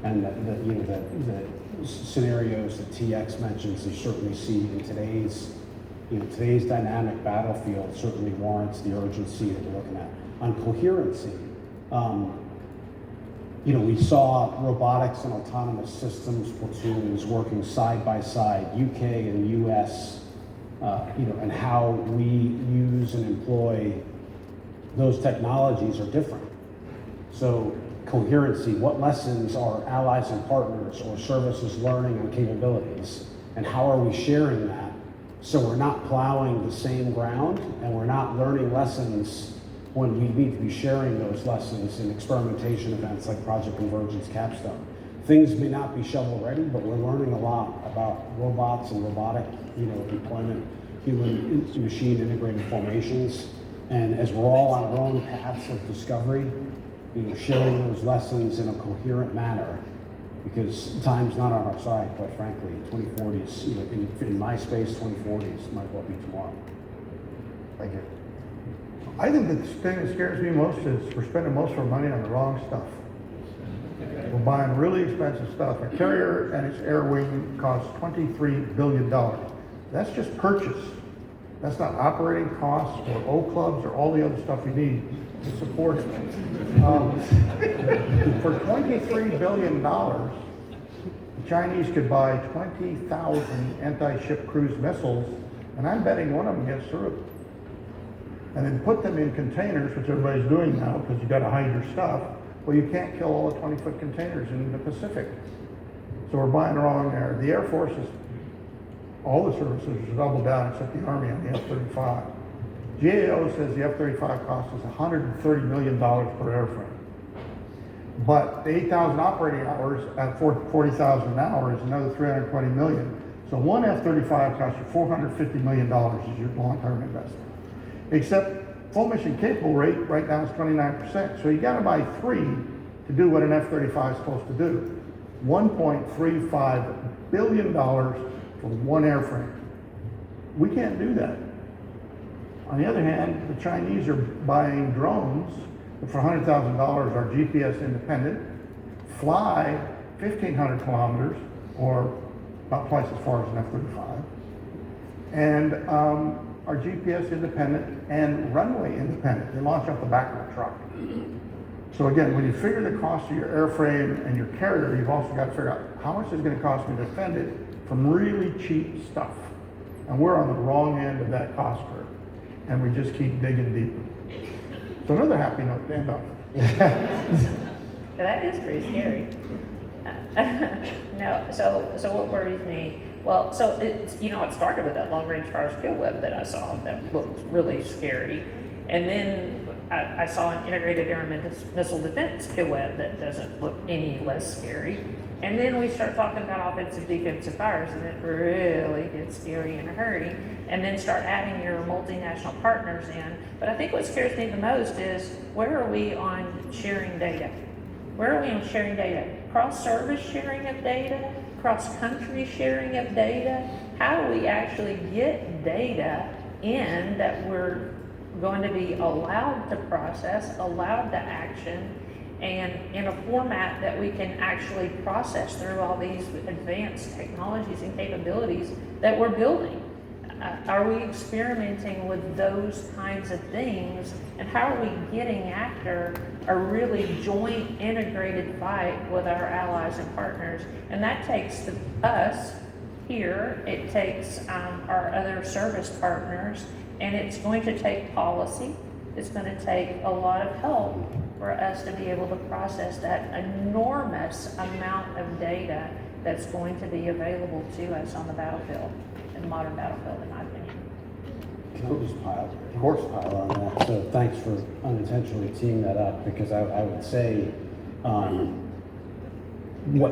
and the scenarios that TX mentions. You certainly see in today's dynamic battlefield certainly warrants the urgency that we're looking at. On coherency, you know, we saw robotics and autonomous systems platoons working side by side, UK and US, you know, and how we use and employ those technologies are different. So coherency, what lessons are allies and partners or services learning and capabilities, and how are we sharing that, so we're not plowing the same ground and we're not learning lessons when we need to be sharing those lessons in experimentation events like Project Convergence Capstone. Things may not be shovel ready, but we're learning a lot about robots and robotic, you know, deployment, human machine integrated formations. And as we're all on our own paths of discovery, you know, sharing those lessons in a coherent manner, because time's not on our side, quite frankly. 2040s, you know, in my space, 2040s might well be tomorrow. Thank you. I think the thing that scares me most is we're spending most of our money on the wrong stuff. We're buying really expensive stuff. A carrier and its air wing costs $23 billion. That's just purchase. That's not operating costs or O-clubs or all the other stuff you need to support it. For $23 billion, the Chinese could buy 20,000 anti-ship cruise missiles, and I'm betting one of them gets through. And then put them in containers, which everybody's doing now because you got to hide your stuff. Well, you can't kill all the 20-foot containers in the Pacific. So we're buying the wrong air. The Air Force is, all the services are doubled down except the Army on the F-35. GAO says the F-35 cost us $130 million per airframe. But the 8,000 operating hours at 40,000 an hour is another $320 million. So one F-35 costs you $450 million is your long-term investment. Except full mission capable rate right now is 29%. So you got to buy 3 to do what an F-35 is supposed to do. $1.35 billion for one airframe. We can't do that. On the other hand, the Chinese are buying drones that for $100,000 are GPS independent, fly 1,500 kilometers, or about twice as far as an F-35, and are GPS independent and runway independent. They launch off the back of a truck. So again, when you figure the cost of your airframe and your carrier, you've also got to figure out how much is it going to cost me to defend it from really cheap stuff. And we're on the wrong end of that cost curve. And we just keep digging deeper. So another happy note to end on. That is pretty scary. No, so what worries me? Well, so it's, you know, it started with that long-range fire skill web that I saw that looked really scary. And then I saw an integrated air and missile defense kill web that doesn't look any less scary. And then we start talking about offensive, defensive fires, and it really gets scary in a hurry. And then start adding your multinational partners in. But I think what scares me the most is, where are we on sharing data? Where are we on sharing data? Cross-service sharing of data? Cross-country sharing of data? How do we actually get data in that we're going to be allowed to process, allowed to action, and in a format that we can actually process through all these advanced technologies and capabilities that we're building? are we experimenting with those kinds of things? And how are we getting after a really joint integrated fight with our allies and partners? And that takes us here, it takes our other service partners, and it's going to take policy. It's going to take a lot of help for us to be able to process that enormous amount of data that's going to be available to us on the battlefield, in the modern battlefield, in my opinion. Can I just pile on that? So thanks for unintentionally teeing that up, because I would say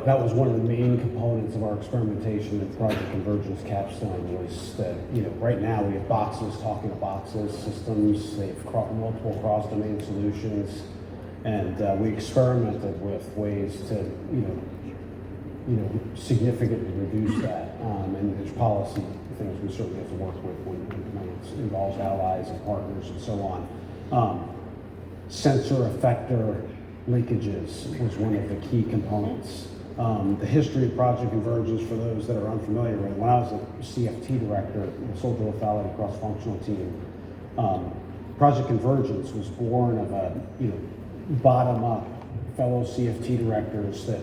that was one of the main components of our experimentation with Project Convergence capstone was that, right now we have boxes talking to boxes, systems, they have multiple cross-domain solutions, and we experimented with ways to, significantly reduce that. And there's policy things we certainly have to work with when it involves allies and partners and so on. Sensor effector linkages was one of the key components. The history of Project Convergence, for those that are unfamiliar with it, when I was a CFT director, the Soldier Lethality Cross-Functional Team, Project Convergence was born of a bottom-up fellow CFT directors that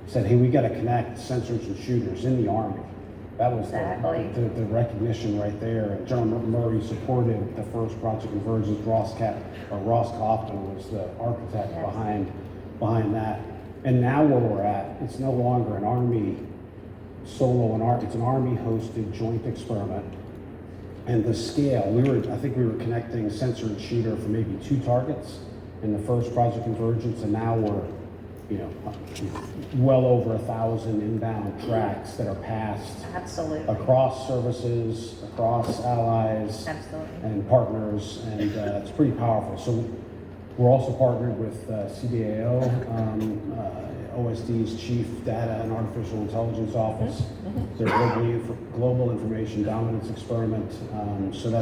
said, hey, we got to connect sensors and shooters in the Army. That was the recognition right there. And General Murray supported the first Project Convergence. Ross Kaufman was the architect behind that. And now where we're at, it's no longer an Army solo, it's an Army hosted joint experiment. And the scale, I think we were connecting sensor and shooter for maybe 2 targets in the first Project Convergence, and now we're well over 1,000 inbound tracks that are passed. Absolutely. Across services, across allies. Absolutely. And partners, and it's pretty powerful. So we're also partnered with CDAO, OSD's Chief Data and Artificial Intelligence Office. Their Global Information Dominance Experiment. So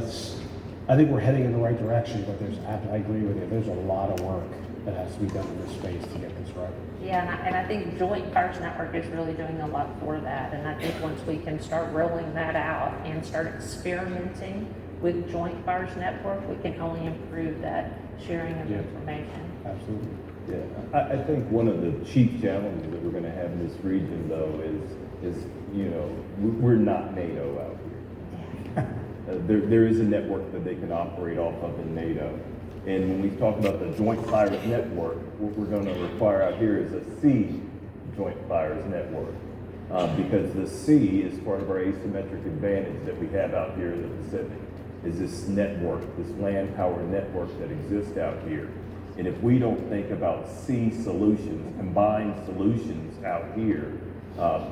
I think we're heading in the right direction, but I agree with you, there's a lot of work that has to be done in this space to get this right. Yeah, and I think Joint Fires Network is really doing a lot for that. And I think once we can start rolling that out and start experimenting with Joint Fires Network, we can only improve that sharing of information. Absolutely. Yeah, I think one of the chief challenges that we're going to have in this region, though, is we're not NATO out here. There is a network that they can operate off of in NATO. And when we talk about the Joint Fires Network, what we're going to require out here is a sea Joint Fires Network. Because the sea is part of our asymmetric advantage that we have out here in the Pacific, is this network, this land power network that exists out here. And if we don't think about sea solutions, combined solutions out here,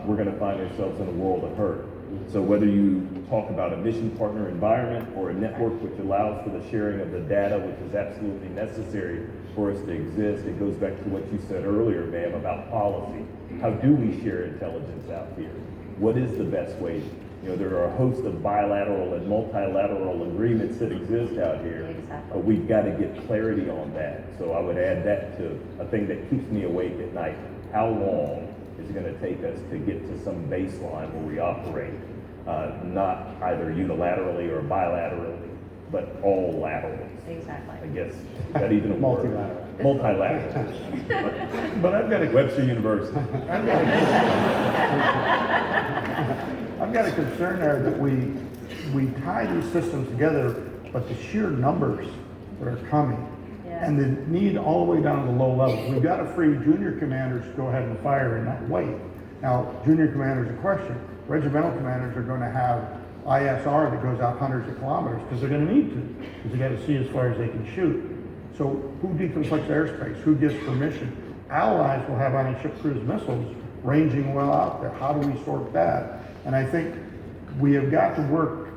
we're going to find ourselves in a world of hurt. So whether you talk about a mission partner environment or a network which allows for the sharing of the data, which is absolutely necessary for us to exist, it goes back to what you said earlier, ma'am, about policy. How do we share intelligence out here? What is the best way? There are a host of bilateral and multilateral agreements that exist out here, but we've got to get clarity on that. So I would add that to a thing that keeps me awake at night. How long is it going to take us to get to some baseline where we operate, not either unilaterally or bilaterally, but all laterally? Exactly. I guess, is that even a word? Multilateral. But I've got a Webster University. I've got a concern there that we tie these systems together, but the sheer numbers that are coming and the need all the way down to the low level. We've got to free junior commanders to go ahead and fire and not wait. Now, junior commanders, a question. Regimental commanders are going to have ISR that goes out hundreds of kilometers because they're going to need to, because they got to see as far as they can shoot. So who deconflicts airspace? Who gives permission? Allies will have anti-ship cruise missiles ranging well out there. How do we sort that? And I think we have got to work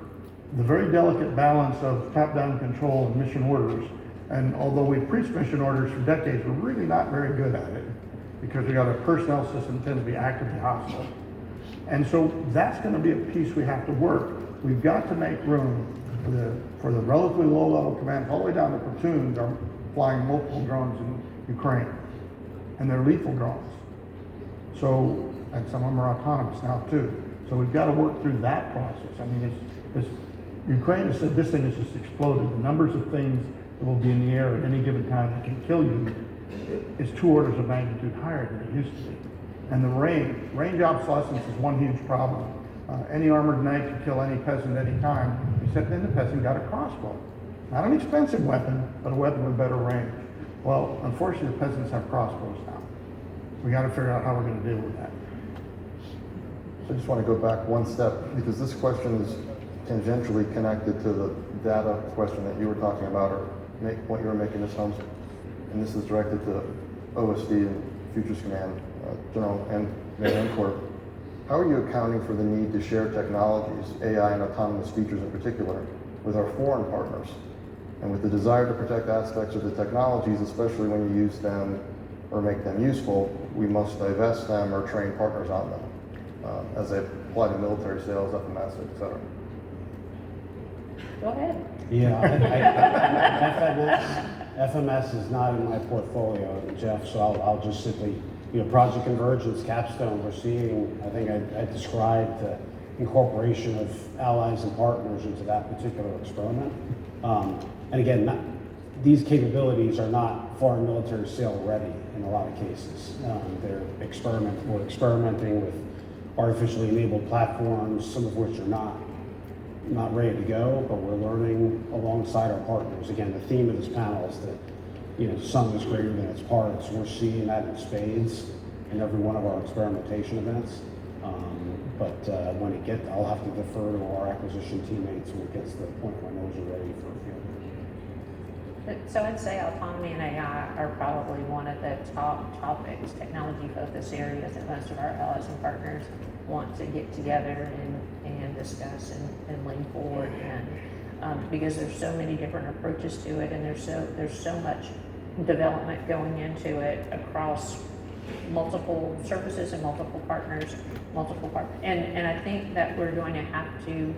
the very delicate balance of top-down control and mission orders. And although we preached mission orders for decades, we're really not very good at it because we got a personnel system that tends to be actively hostile. And so that's going to be a piece we have to work. We've got to make room for the relatively low-level command, all the way down to platoons are flying multiple drones in Ukraine, and they're lethal drones. And some of them are autonomous now too. So we've got to work through that process. I mean, Ukraine has said this thing has just exploded. The numbers of things that will be in the air at any given time that can kill you is 2 orders of magnitude higher than it used to be. And the range obsolescence is one huge problem. Any armored knight can kill any peasant at any time, except then the peasant got a crossbow. Not an expensive weapon, but a weapon with better range. Well, unfortunately, peasants have crossbows now. We got to figure out how we're going to deal with that. I just want to go back one step, because this question is tangentially connected to the data question that you were talking about, or what you were making, Ms. Holmes. And this is directed to OSD and Futures Command, General and Main Corps. How are you accounting for the need to share technologies, AI and autonomous features in particular, with our foreign partners? And with the desire to protect aspects of the technologies, especially when you use them or make them useful, we must divest them or train partners on them, as they apply to military sales, FMS, et cetera. Go ahead. Yeah, FMS is not in my portfolio, Jeff, so I'll just simply, Project Convergence, Capstone, we're seeing, I think I described the incorporation of allies and partners into that particular experiment. And again, these capabilities are not foreign military sale ready in a lot of cases. We're experimenting with artificially enabled platforms, some of which are not ready to go, but we're learning alongside our partners. Again, the theme of this panel is that sum is greater than its parts. We're seeing that in spades in every one of our experimentation events. But when I'll have to defer to our acquisition teammates when it gets to the point where those are ready for a field. So I'd say autonomy and AI are probably one of the top topics, technology focus areas that most of our allies and partners want to get together and discuss and lean forward in, because there's so many different approaches to it, and there's so much development going into it across multiple services and multiple partners. And I think that we're going to have to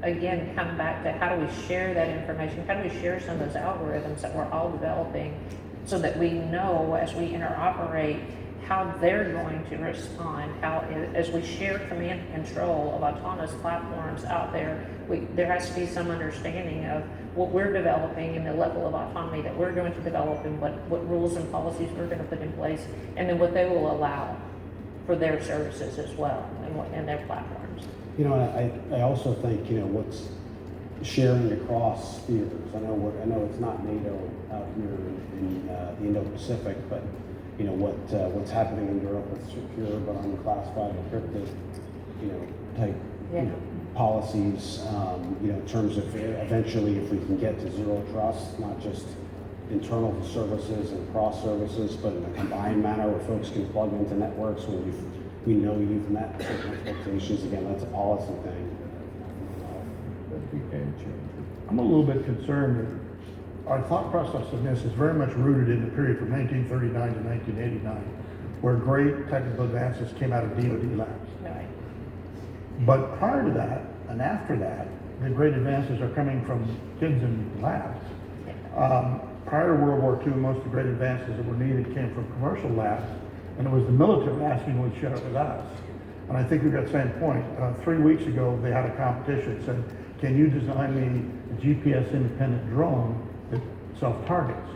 again come back to how do we share that information, how do we share some of those algorithms that we're all developing, so that we know as we interoperate how they're going to respond, as we share command and control of autonomous platforms out there, there has to be some understanding of what we're developing and the level of autonomy that we're going to develop, and what rules and policies we're going to put in place, and then what they will allow for their services as well, and their platforms. I also think, what's sharing across theaters. I know it's not NATO out here in the Indo-Pacific, but what's happening in Europe with secure but unclassified, encrypted, type policies. In terms of eventually, if we can get to zero trust, not just internal to services and cross services, but in a combined manner where folks can plug into networks when we know you've met certain expectations. Again, that's a policy thing. I'm a little bit concerned that our thought process of this is very much rooted in the period from 1939 to 1989, where great technical advances came out of DoD labs. Right. But prior to that, and after that, the great advances are coming from kids in labs. Prior to World War II, most of the great advances that were needed came from commercial labs, and it was the military asking would share it with us. And I think we've got the same point. 3 weeks ago, they had a competition that said, can you design me a GPS independent drone that self-targets?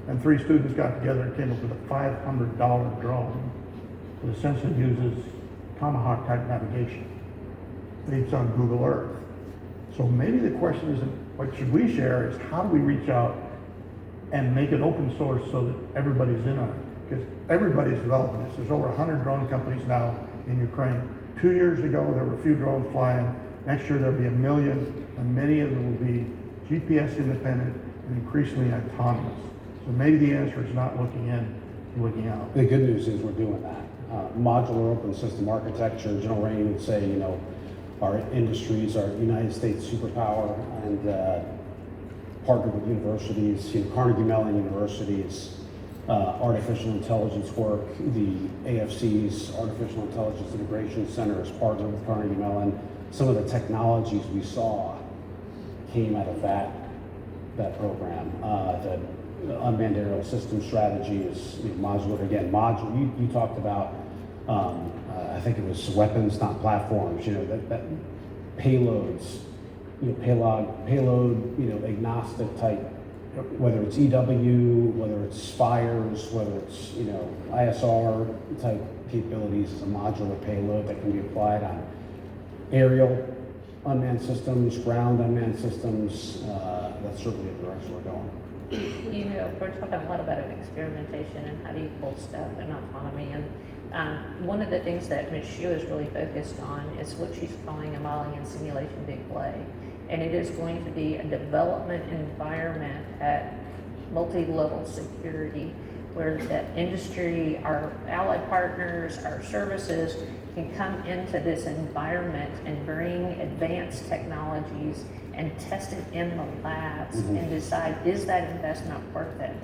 And 3 students got together and came up with a $500 drone that essentially uses Tomahawk type navigation based on Google Earth. So maybe the question isn't what should we share, is how do we reach out and make it open source so that everybody's in on it? Because everybody's developing this. There's over 100 drone companies now in Ukraine. 2 years ago, there were a few drones flying. Next year, there'll be 1 million, and many of them will be GPS independent and increasingly autonomous. So maybe the answer is not looking in, looking out. The good news is we're doing that. Modular open system architecture, General Rain would say, our industries are United States superpower, and partnered with universities, Carnegie Mellon University's artificial intelligence work, the AFC's Artificial Intelligence Integration Center is partnered with Carnegie Mellon. Some of the technologies we saw came out of that program. The unmanned aerial system strategy is modular. Again, you talked about, I think it was weapons, not platforms. That payloads payload, agnostic type, whether it's EW, whether it's Spires, whether it's, ISR type capabilities as a modular payload that can be applied on aerial unmanned systems, ground unmanned systems. That's certainly the direction we're going. We're talking a lot about experimentation and how do you pull stuff and autonomy. And one of the things that Ms. Shue is really focused on is what she's calling a modeling and simulation big play. And it is going to be a development environment at multi-level security where the industry, our allied partners, our services can come into this environment and bring advanced technologies and test it in the labs and decide, is that investment worth it?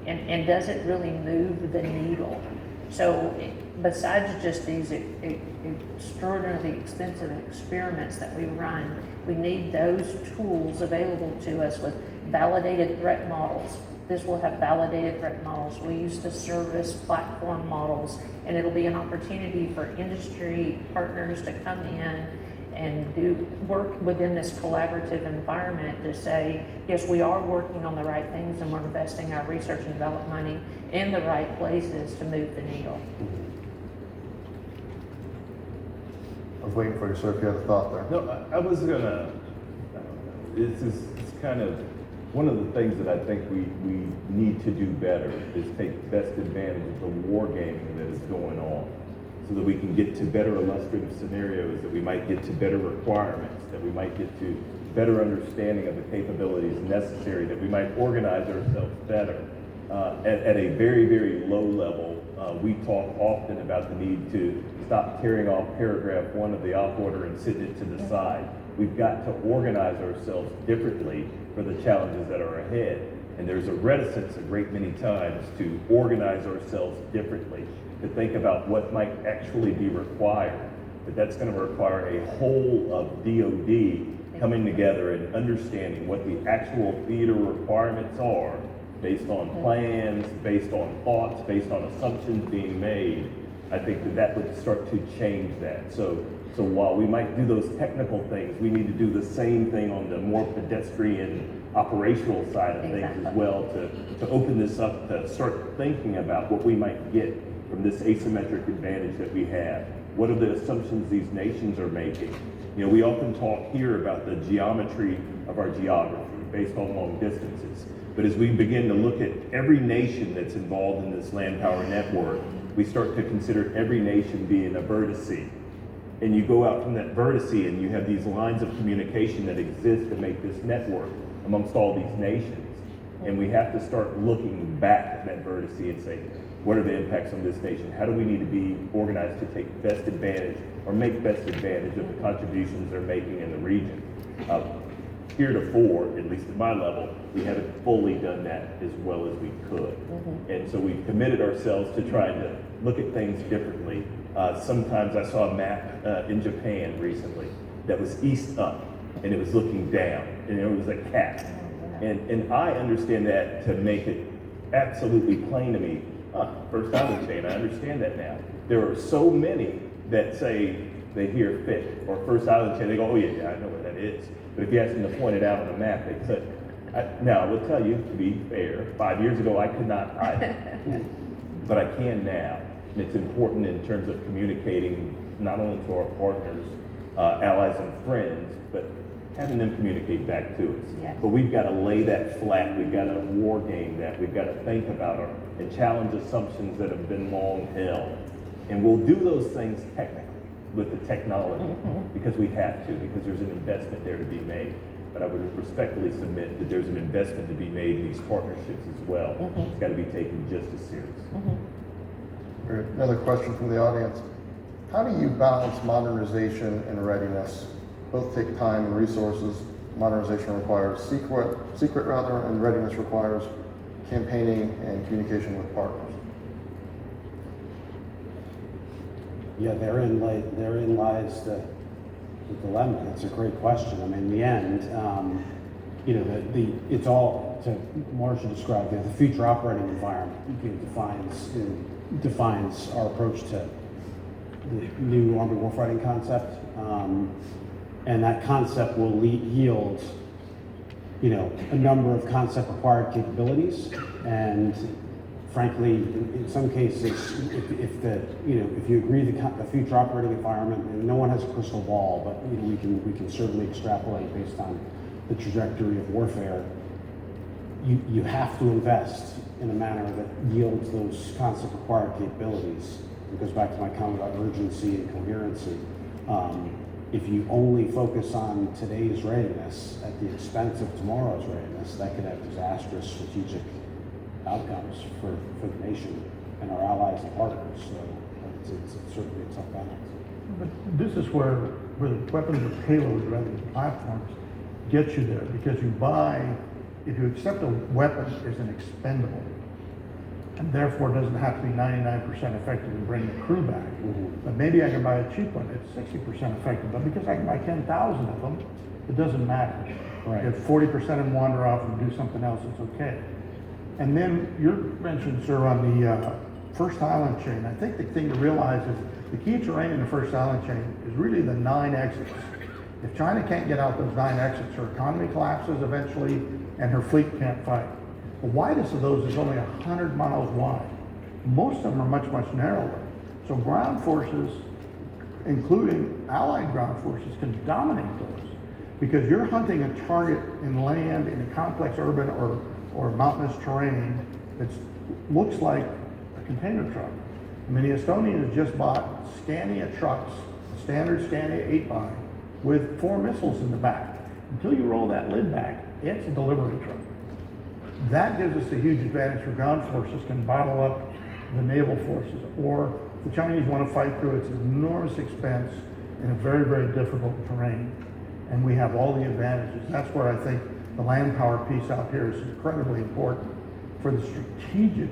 And does it really move the needle? So besides just these extraordinarily expensive experiments that we run, we need those tools available to us with validated threat models. This will have validated threat models. We use the service platform models, and it'll be an opportunity for industry partners to come in and do work within this collaborative environment to say, yes, we are working on the right things and we're investing our research and development money in the right places to move the needle. I was waiting for you, sir, if you had a thought there. No, I was gonna, it's kind of, one of the things that I think we need to do better is take best advantage of the war gaming that is going on so that we can get to better illustrative scenarios, that we might get to better requirements, that we might get to better understanding of the capabilities necessary, that we might organize ourselves better. At a very, very low level, we talk often about the need to stop tearing off paragraph 1 of the op order and sitting it to the side. We've got to organize ourselves differently for the challenges that are ahead. And there's a reticence a great many times to organize ourselves differently, to think about what might actually be required. But that's going to require a whole of DoD coming together and understanding what the actual theater requirements are based on plans, based on thoughts, based on assumptions being made. I think that would start to change that. So while we might do those technical things, we need to do the same thing on the more pedestrian operational side of things as well, to open this up, to start thinking about what we might get from this asymmetric advantage that we have. What are the assumptions these nations are making? We often talk here about the geometry of our geography based on long distances. But as we begin to look at every nation that's involved in this land power network, we start to consider every nation being a vertice. And you go out from that vertice and you have these lines of communication that exist to make this network amongst all these nations. And we have to start looking back at that vertice and say, what are the impacts on this nation? How do we need to be organized to take best advantage or make best advantage of the contributions they're making in the region? Heretofore, at least at my level, we haven't fully done that as well as we could. And so we've committed ourselves to trying to look at things differently. Sometimes I saw a map in Japan recently that was east up and it was looking down and it was a cat. And I understand that to make it absolutely plain to me. First island chain, I understand that now. There are so many that say they hear fit or first island chain, they go, oh yeah, I know where that is. But if you ask them to point it out on the map, they could. Now, I will tell you, to be fair, 5 years ago I could not either, but I can now. And it's important in terms of communicating not only to our partners, allies and friends, but having them communicate back to us. Yes. But we've got to lay that flat, we've got to war game that, we've got to think about and challenge assumptions that have been long held. And we'll do those things technically with the technology because we have to, because there's an investment there to be made. But I would respectfully submit that there's an investment to be made in these partnerships as well. It's got to be taken just as serious. Great. Another question from the audience. How do you balance modernization and readiness? Both take time and resources. Modernization requires secret rather, and readiness requires campaigning and communication with partners. Yeah, therein lies the dilemma. That's a great question. I mean, in the end, it's all, to Marcia described, the future operating environment defines our approach to the new Army warfighting concept. And that concept will yield, a number of concept required capabilities. And frankly, in some cases, if you agree the future operating environment, and no one has a crystal ball, but we can certainly extrapolate based on the trajectory of warfare. You have to invest in a manner that yields those concept required capabilities. It goes back to my comment about urgency and coherency. If you only focus on today's readiness at the expense of tomorrow's readiness, that could have disastrous strategic outcomes for the nation and our allies and partners. So it's certainly a tough balance. But this is where the weapons or payloads rather than platforms get you there, because if you accept a weapon as an expendable, and therefore doesn't have to be 99% effective in bringing the crew back. But maybe I can buy a cheap one that's 60% effective, but because I can buy 10,000 of them, it doesn't matter. Right. If 40% of them wander off and do something else, it's okay. And then you mentioned, sir, on the first island chain, I think the thing to realize is the key terrain in the first island chain is really the 9 exits. If China can't get out those 9 exits, her economy collapses eventually and her fleet can't fight. The widest of those is only 100 miles wide. Most of them are much, much narrower. So ground forces, including Allied ground forces, can dominate those because you're hunting a target in land in a complex urban or mountainous terrain that looks like a container truck. I mean, the Estonians just bought Scania trucks, standard Scania 8x, with 4 missiles in the back. Until you roll that lid back, it's a delivery truck. That gives us a huge advantage for ground forces can bottle up the naval forces, or the Chinese want to fight through its enormous expense in a very, very difficult terrain. And we have all the advantages. That's where I think the land power piece out here is incredibly important for the strategic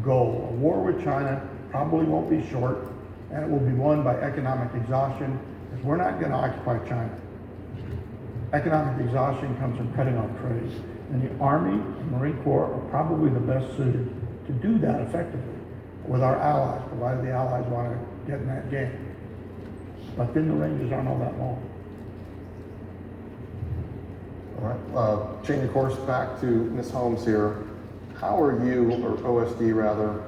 goal. A war with China probably won't be short, and it will be won by economic exhaustion, because we're not going to occupy China. Economic exhaustion comes from cutting off trade. And the Army and Marine Corps are probably the best suited to do that effectively with our allies, provided the allies want to get in that game. But then the ranges aren't all that long. All right, changing course back to Ms. Holmes here. How are you, or OSD rather,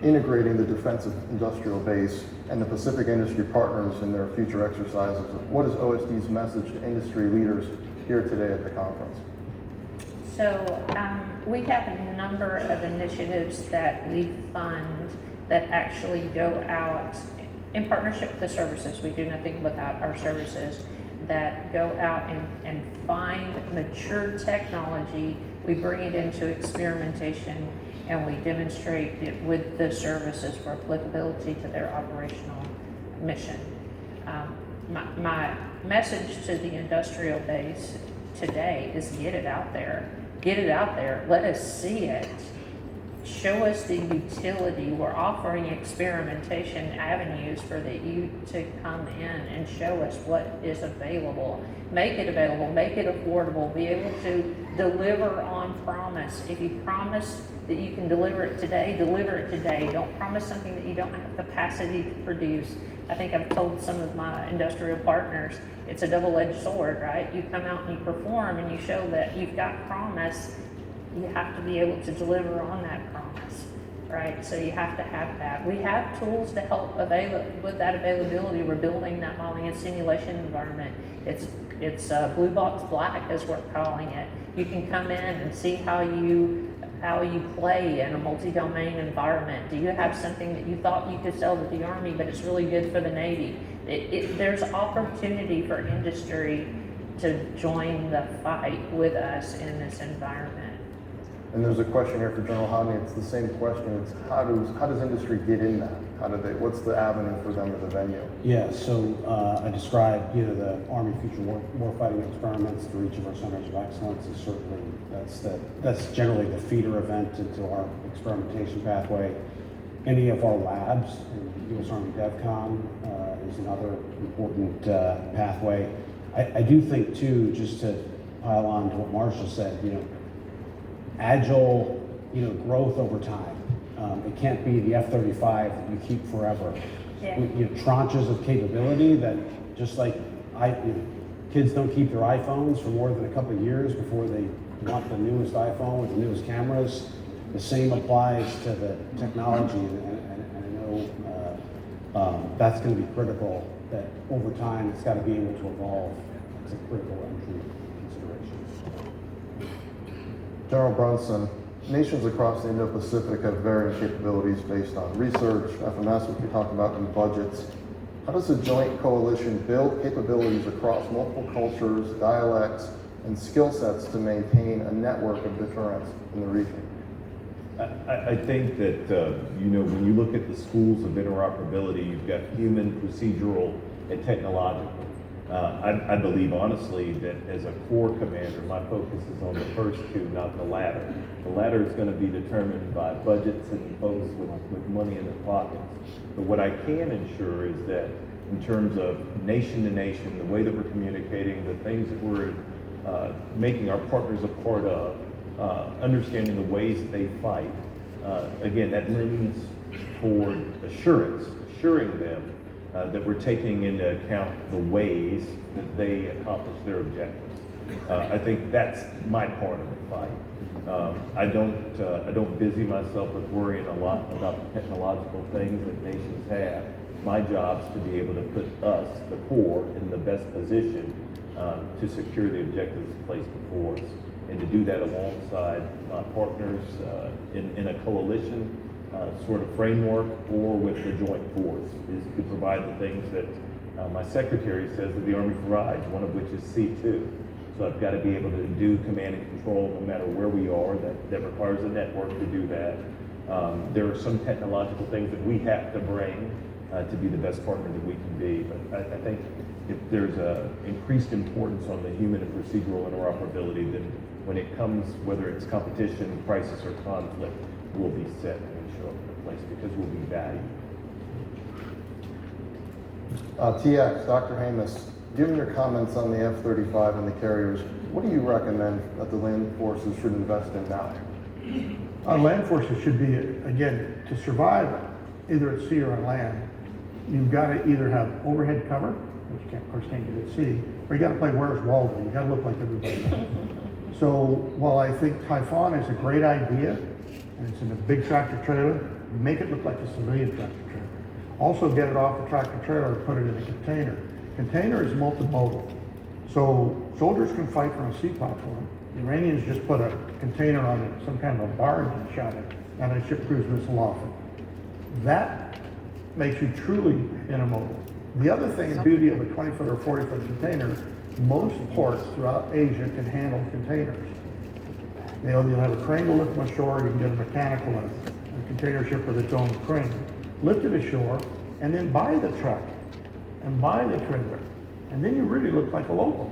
integrating the defensive industrial base and the Pacific industry partners in their future exercises? What is OSD's message to industry leaders here today at the conference? So we have a number of initiatives that we fund that actually go out in partnership with the services. We do nothing without our services, that go out and find mature technology. We bring it into experimentation and we demonstrate it with the services for applicability to their operational mission. My message to the industrial base today is get it out there. Get it out there. Let us see it. Show us the utility. We're offering experimentation avenues for you to come in and show us what is available. Make it available. Make it affordable. Be able to deliver on promise. If you promise that you can deliver it today, deliver it today. Don't promise something that you don't have capacity to produce. I think I've told some of my industrial partners, it's a double-edged sword, right? You come out and you perform and you show that you've got promise. You have to be able to deliver on that promise, right? So you have to have that. We have tools to help with that availability. We're building that modeling and simulation environment. It's blue box black, as we're calling it. You can come in and see how you play in a multi-domain environment. Do you have something that you thought you could sell to the Army, but it's really good for the Navy? There's opportunity for industry to join the fight with us in this environment. And there's a question here for General Hodne. It's the same question. It's how does industry get in that? What's the avenue for them or the venue? Yeah, so I described, the Army Future Warfighting experiments through each of our centers of excellence, and certainly that's generally the feeder event into our experimentation pathway. Any of our labs, and U.S. Army DevCon is another important pathway. I do think too, just to pile on to what Marcia said, agile, growth over time. It can't be the F-35 that you keep forever. Yeah. Tranches of capability that, just like kids don't keep their iPhones for more than a couple of years before they want the newest iPhone with the newest cameras. The same applies to the technology, and I know that's going to be critical, that over time it's got to be able to evolve. It's a critical entry consideration. General Brunson, nations across the Indo-Pacific have varying capabilities based on research, FMS, which we talked about, and budgets. How does the joint coalition build capabilities across multiple cultures, dialects, and skill sets to maintain a network of deterrence in the region? I think that, when you look at the schools of interoperability, you've got human, procedural, and technological. I believe honestly that as a Corps commander, my focus is on the first two, not the latter. The latter is going to be determined by budgets and folks with money in their pockets. But what I can ensure is that in terms of nation to nation, the way that we're communicating, the things that we're making our partners a part of, understanding the ways that they fight, again, that means for assuring them that we're taking into account the ways that they accomplish their objectives. I think that's my part of the fight. I don't busy myself with worrying a lot about the technological things that nations have. My job is to be able to put us, the Corps, in the best position to secure the objectives placed before us, and to do that alongside my partners in a coalition sort of framework, or with the joint force, is to provide the things that my secretary says that the Army provides, one of which is C2. So I've got to be able to do command and control no matter where we are. That requires a network to do that. There are some technological things that we have to bring to be the best partner that we can be. But I think if there's a increased importance on the human and procedural interoperability, then when it comes, whether it's competition, crisis, or conflict, we'll be set and show up in a place because we'll be valued. TX, Dr. Hamus, given your comments on the F-35 and the carriers, what do you recommend that the land forces should invest in now? Land forces should be, again, to survive either at sea or on land, you've got to either have overhead cover, which of course can't get at sea, or you got to play Where's Waldo. You got to look like everybody else. So while I think Typhoon is a great idea, and it's in a big tractor trailer, make it look like a civilian tractor trailer. Also get it off the tractor trailer and put it in a container. Container is multimodal. So soldiers can fight from a sea platform. The Iranians just put a container on it, some kind of a barge, and shot it, and a ship cruise missile off it. That makes you truly intermodal. The other thing, the beauty of a 20-foot or 40-foot container, most ports throughout Asia can handle containers. You'll have a crane to lift them ashore, you can get a mechanical one, a container ship with its own crane. Lift it ashore, and then buy the truck, and buy the trailer, and then you really look like a local.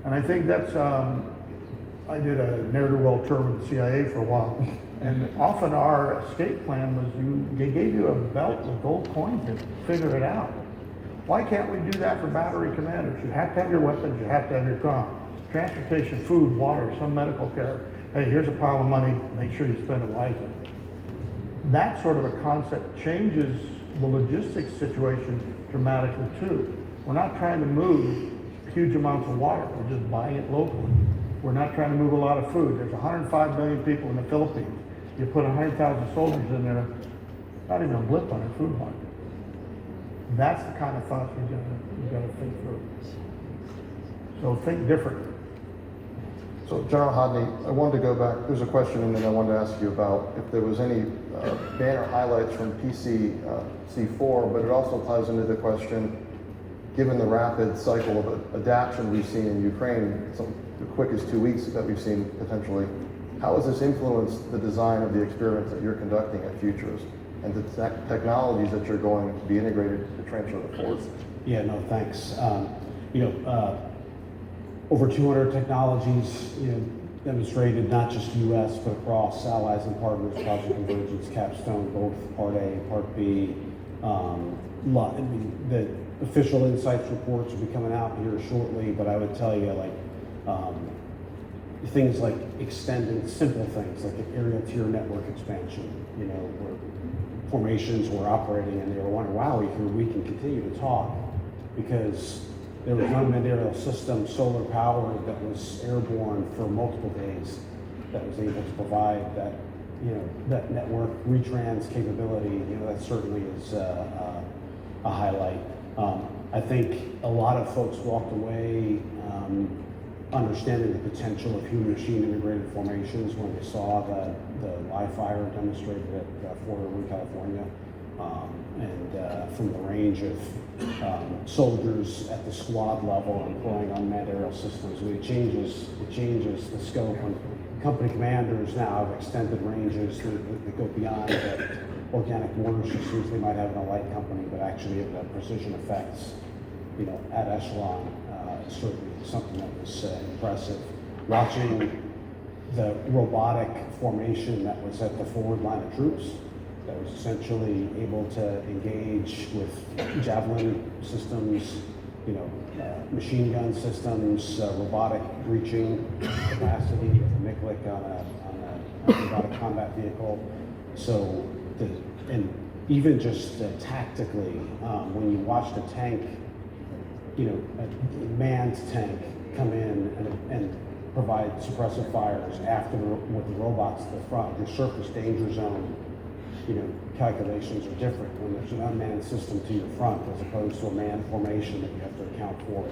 And I think that's, I did a ne'er-do-well tour with the CIA for a while, and often our escape plan was they gave you a belt with gold coins in it, figure it out. Why can't we do that for battery commanders? You have to have your weapons, you have to have your comms. Transportation, food, water, some medical care. Hey, here's a pile of money, make sure you spend it wisely. That sort of a concept changes the logistics situation dramatically too. We're not trying to move huge amounts of water, we're just buying it locally. We're not trying to move a lot of food. There's 105 million people in the Philippines. You put 100,000 soldiers in there, not even a blip on our food market. That's the kind of thoughts we gotta think through. So think different. So General Hodne, I wanted to go back, there's a question and then I wanted to ask you about if there was any banner highlights from PC C4, but it also ties into the question, given the rapid cycle of adaptation we've seen in Ukraine, the quickest 2 weeks that we've seen potentially, how has this influenced the design of the experiments that you're conducting at Futures and the technologies that you're going to be integrated to transfer the force? Yeah, no, thanks. Over 200 technologies, demonstrated not just U.S. but across allies and partners, Project Convergence, Capstone, both Part A and Part B. The official insights reports will be coming out here shortly, but I would tell you, things like extending simple things like an aerial tier network expansion, where formations were operating and they were wondering, wow, we can continue to talk because there was an unmanned aerial system, solar powered, that was airborne for multiple days, that was able to provide that, that network retrans capability. That certainly is a highlight. I think a lot of folks walked away understanding the potential of human-machine integrated formations when they saw the live fire demonstrated at Fort Irwin, California, and from the range of soldiers at the squad level employing unmanned aerial systems. It changes the scope. And company commanders now have extended ranges that go beyond the organic mortar systems they might have in a light company, but actually the precision effects, at echelon, certainly something that was impressive. Watching the robotic formation that was at the forward line of troops, that was essentially able to engage with javelin systems, machine gun systems, robotic breaching capacity with a MICLIC on a robotic combat vehicle. So, and even just tactically, when you watched a tank, a manned tank come in and provide suppressive fires after with the robots at the front, your surface danger zone, calculations are different when there's an unmanned system to your front as opposed to a manned formation that you have to account for.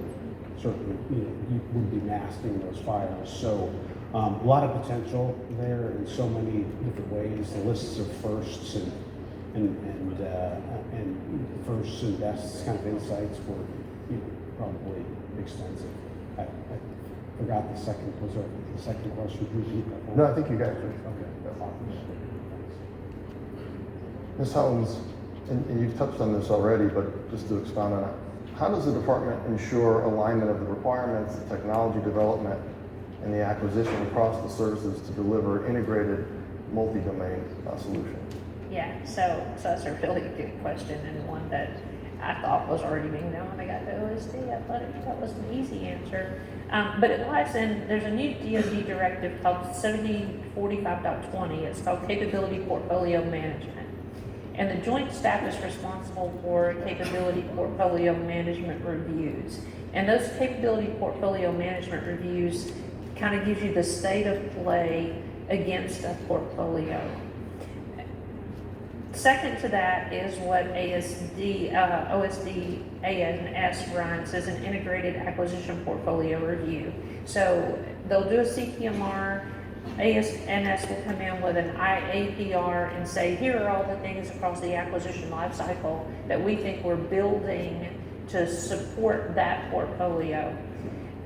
Certainly, you would be masking those fires. So, a lot of potential there in so many different ways. The lists of firsts and firsts and bests kind of insights were probably extensive. I forgot the second. Was there the second question? Repeat that. No, I think you guys are. Okay. Ms. Holmes, and you've touched on this already, but just to expound on it, how does the department ensure alignment of the requirements, the technology development, and the acquisition across the services to deliver integrated multi-domain solution? Yeah, so that's a really good question, and one that I thought was already being done when I got to OSD. I thought that was an easy answer. But it lies in, there's a new DoD directive called 7045.20. It's called Capability Portfolio Management. And the Joint Staff is responsible for capability portfolio management reviews. And those capability portfolio management reviews kind of gives you the state of play against a portfolio. Second to that is what OSD ANS runs as an integrated acquisition portfolio review. So they'll do a CPMR, ANS will come in with an IAPR and say, here are all the things across the acquisition lifecycle that we think we're building to support that portfolio.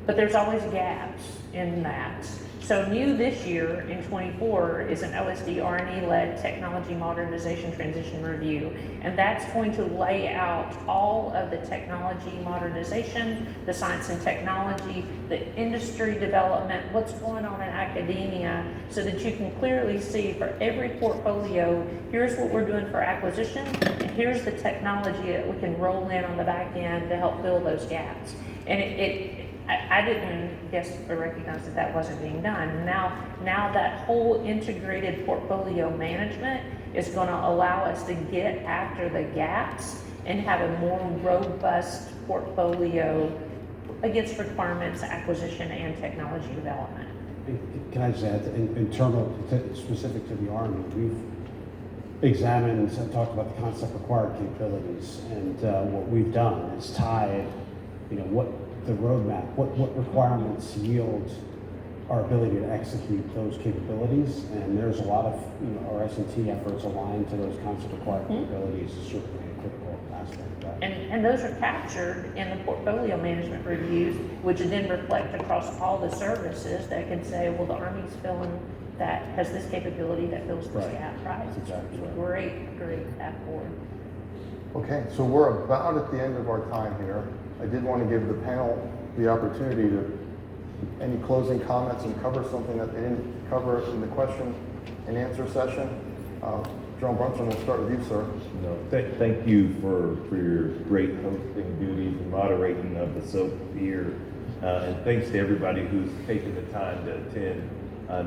But there's always gaps in that. So new this year in 24 is an OSD R&E-led technology modernization transition review. And that's going to lay out all of the technology modernization, the science and technology, the industry development, what's going on in academia, so that you can clearly see for every portfolio, here's what we're doing for acquisition, and here's the technology that we can roll in on the back end to help fill those gaps. And I didn't guess or recognize that wasn't being done. Now that whole integrated portfolio management is going to allow us to get after the gaps and have a more robust portfolio against requirements, acquisition, and technology development. Can I just add, in terms of specific to the Army, we've examined and talked about the concept required capabilities, and what we've done is tied, what the roadmap, what requirements yield our ability to execute those capabilities, and there's a lot of our S&T efforts aligned to those concept required capabilities is certainly a critical aspect of that. And those are captured in the portfolio management reviews, which then reflect across all the services that can say, well, the Army's filling that, has this capability that fills this gap, right? That's exactly right. Great path forward. Okay, so we're about at the end of our time here. I did want to give the panel the opportunity to any closing comments and cover something that they didn't cover in the question and answer session. General Brunson, we'll start with you, sir. No, thank you for your great hosting duties and moderating of the SOAP here. And thanks to everybody who's taken the time to attend,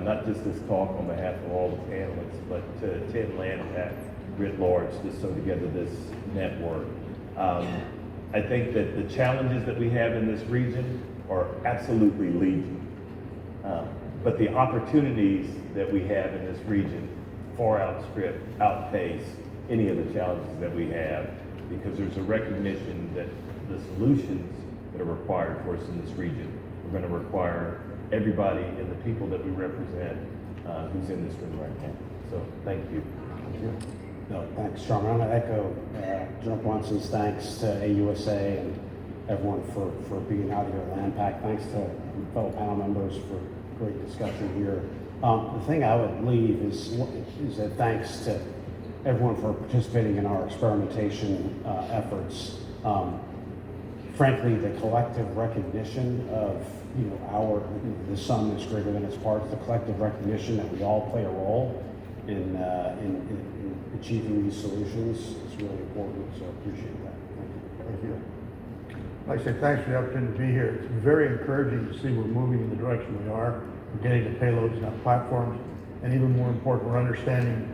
not just this talk on behalf of all the panelists, but to attend LANTAC writ large to sew together this network. I think that the challenges that we have in this region are absolutely legion. But the opportunities that we have in this region far outpace any of the challenges that we have, because there's a recognition that the solutions that are required for us in this region are going to require everybody and the people that we represent who's in this room right now. So thank you. No, thanks, Jarmin. I'm going to echo General Brunson's thanks to AUSA and everyone for being out here at LandPack. Thanks to fellow panel members for great discussion here. The thing I would leave is a thanks to everyone for participating in our experimentation efforts. Frankly, the collective recognition of the sum is greater than its parts. The collective recognition that we all play a role in achieving these solutions is really important. So I appreciate that. Thank you. Like I said, thanks for the opportunity to be here. It's very encouraging to see we're moving in the direction we are. We're getting the payloads and our platforms, and even more important, we're understanding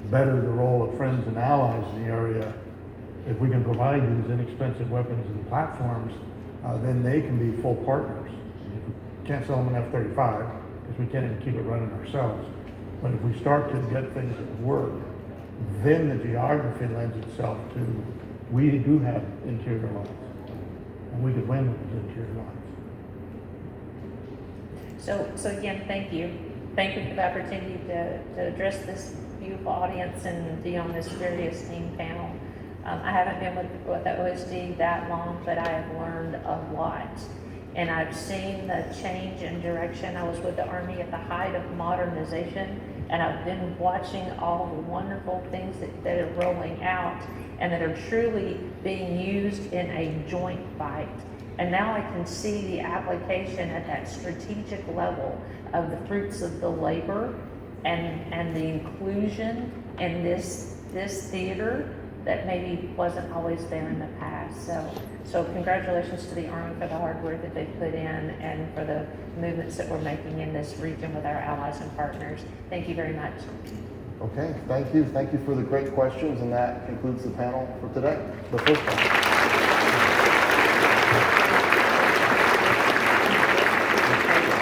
better the role of friends and allies in the area. If we can provide these inexpensive weapons and platforms, then they can be full partners. We can't sell them an F-35 because we can't even keep it running ourselves. But if we start to get things that work, then the geography lends itself to, we do have interior lines, and we could win with those interior lines. So again, thank you. Thank you for the opportunity to address this beautiful audience and be on this very esteemed panel. I haven't been with the OSD that long, but I have learned a lot. And I've seen the change in direction. I was with the Army at the height of modernization, and I've been watching all the wonderful things that are rolling out and that are truly being used in a joint fight. And now I can see the application at that strategic level of the fruits of the labor and the inclusion in this theater that maybe wasn't always there in the past. So congratulations to the Army for the hard work that they've put in and for the movements that we're making in this region with our allies and partners. Thank you very much. Okay, thank you. Thank you for the great questions, and that concludes the panel for today. The first panel.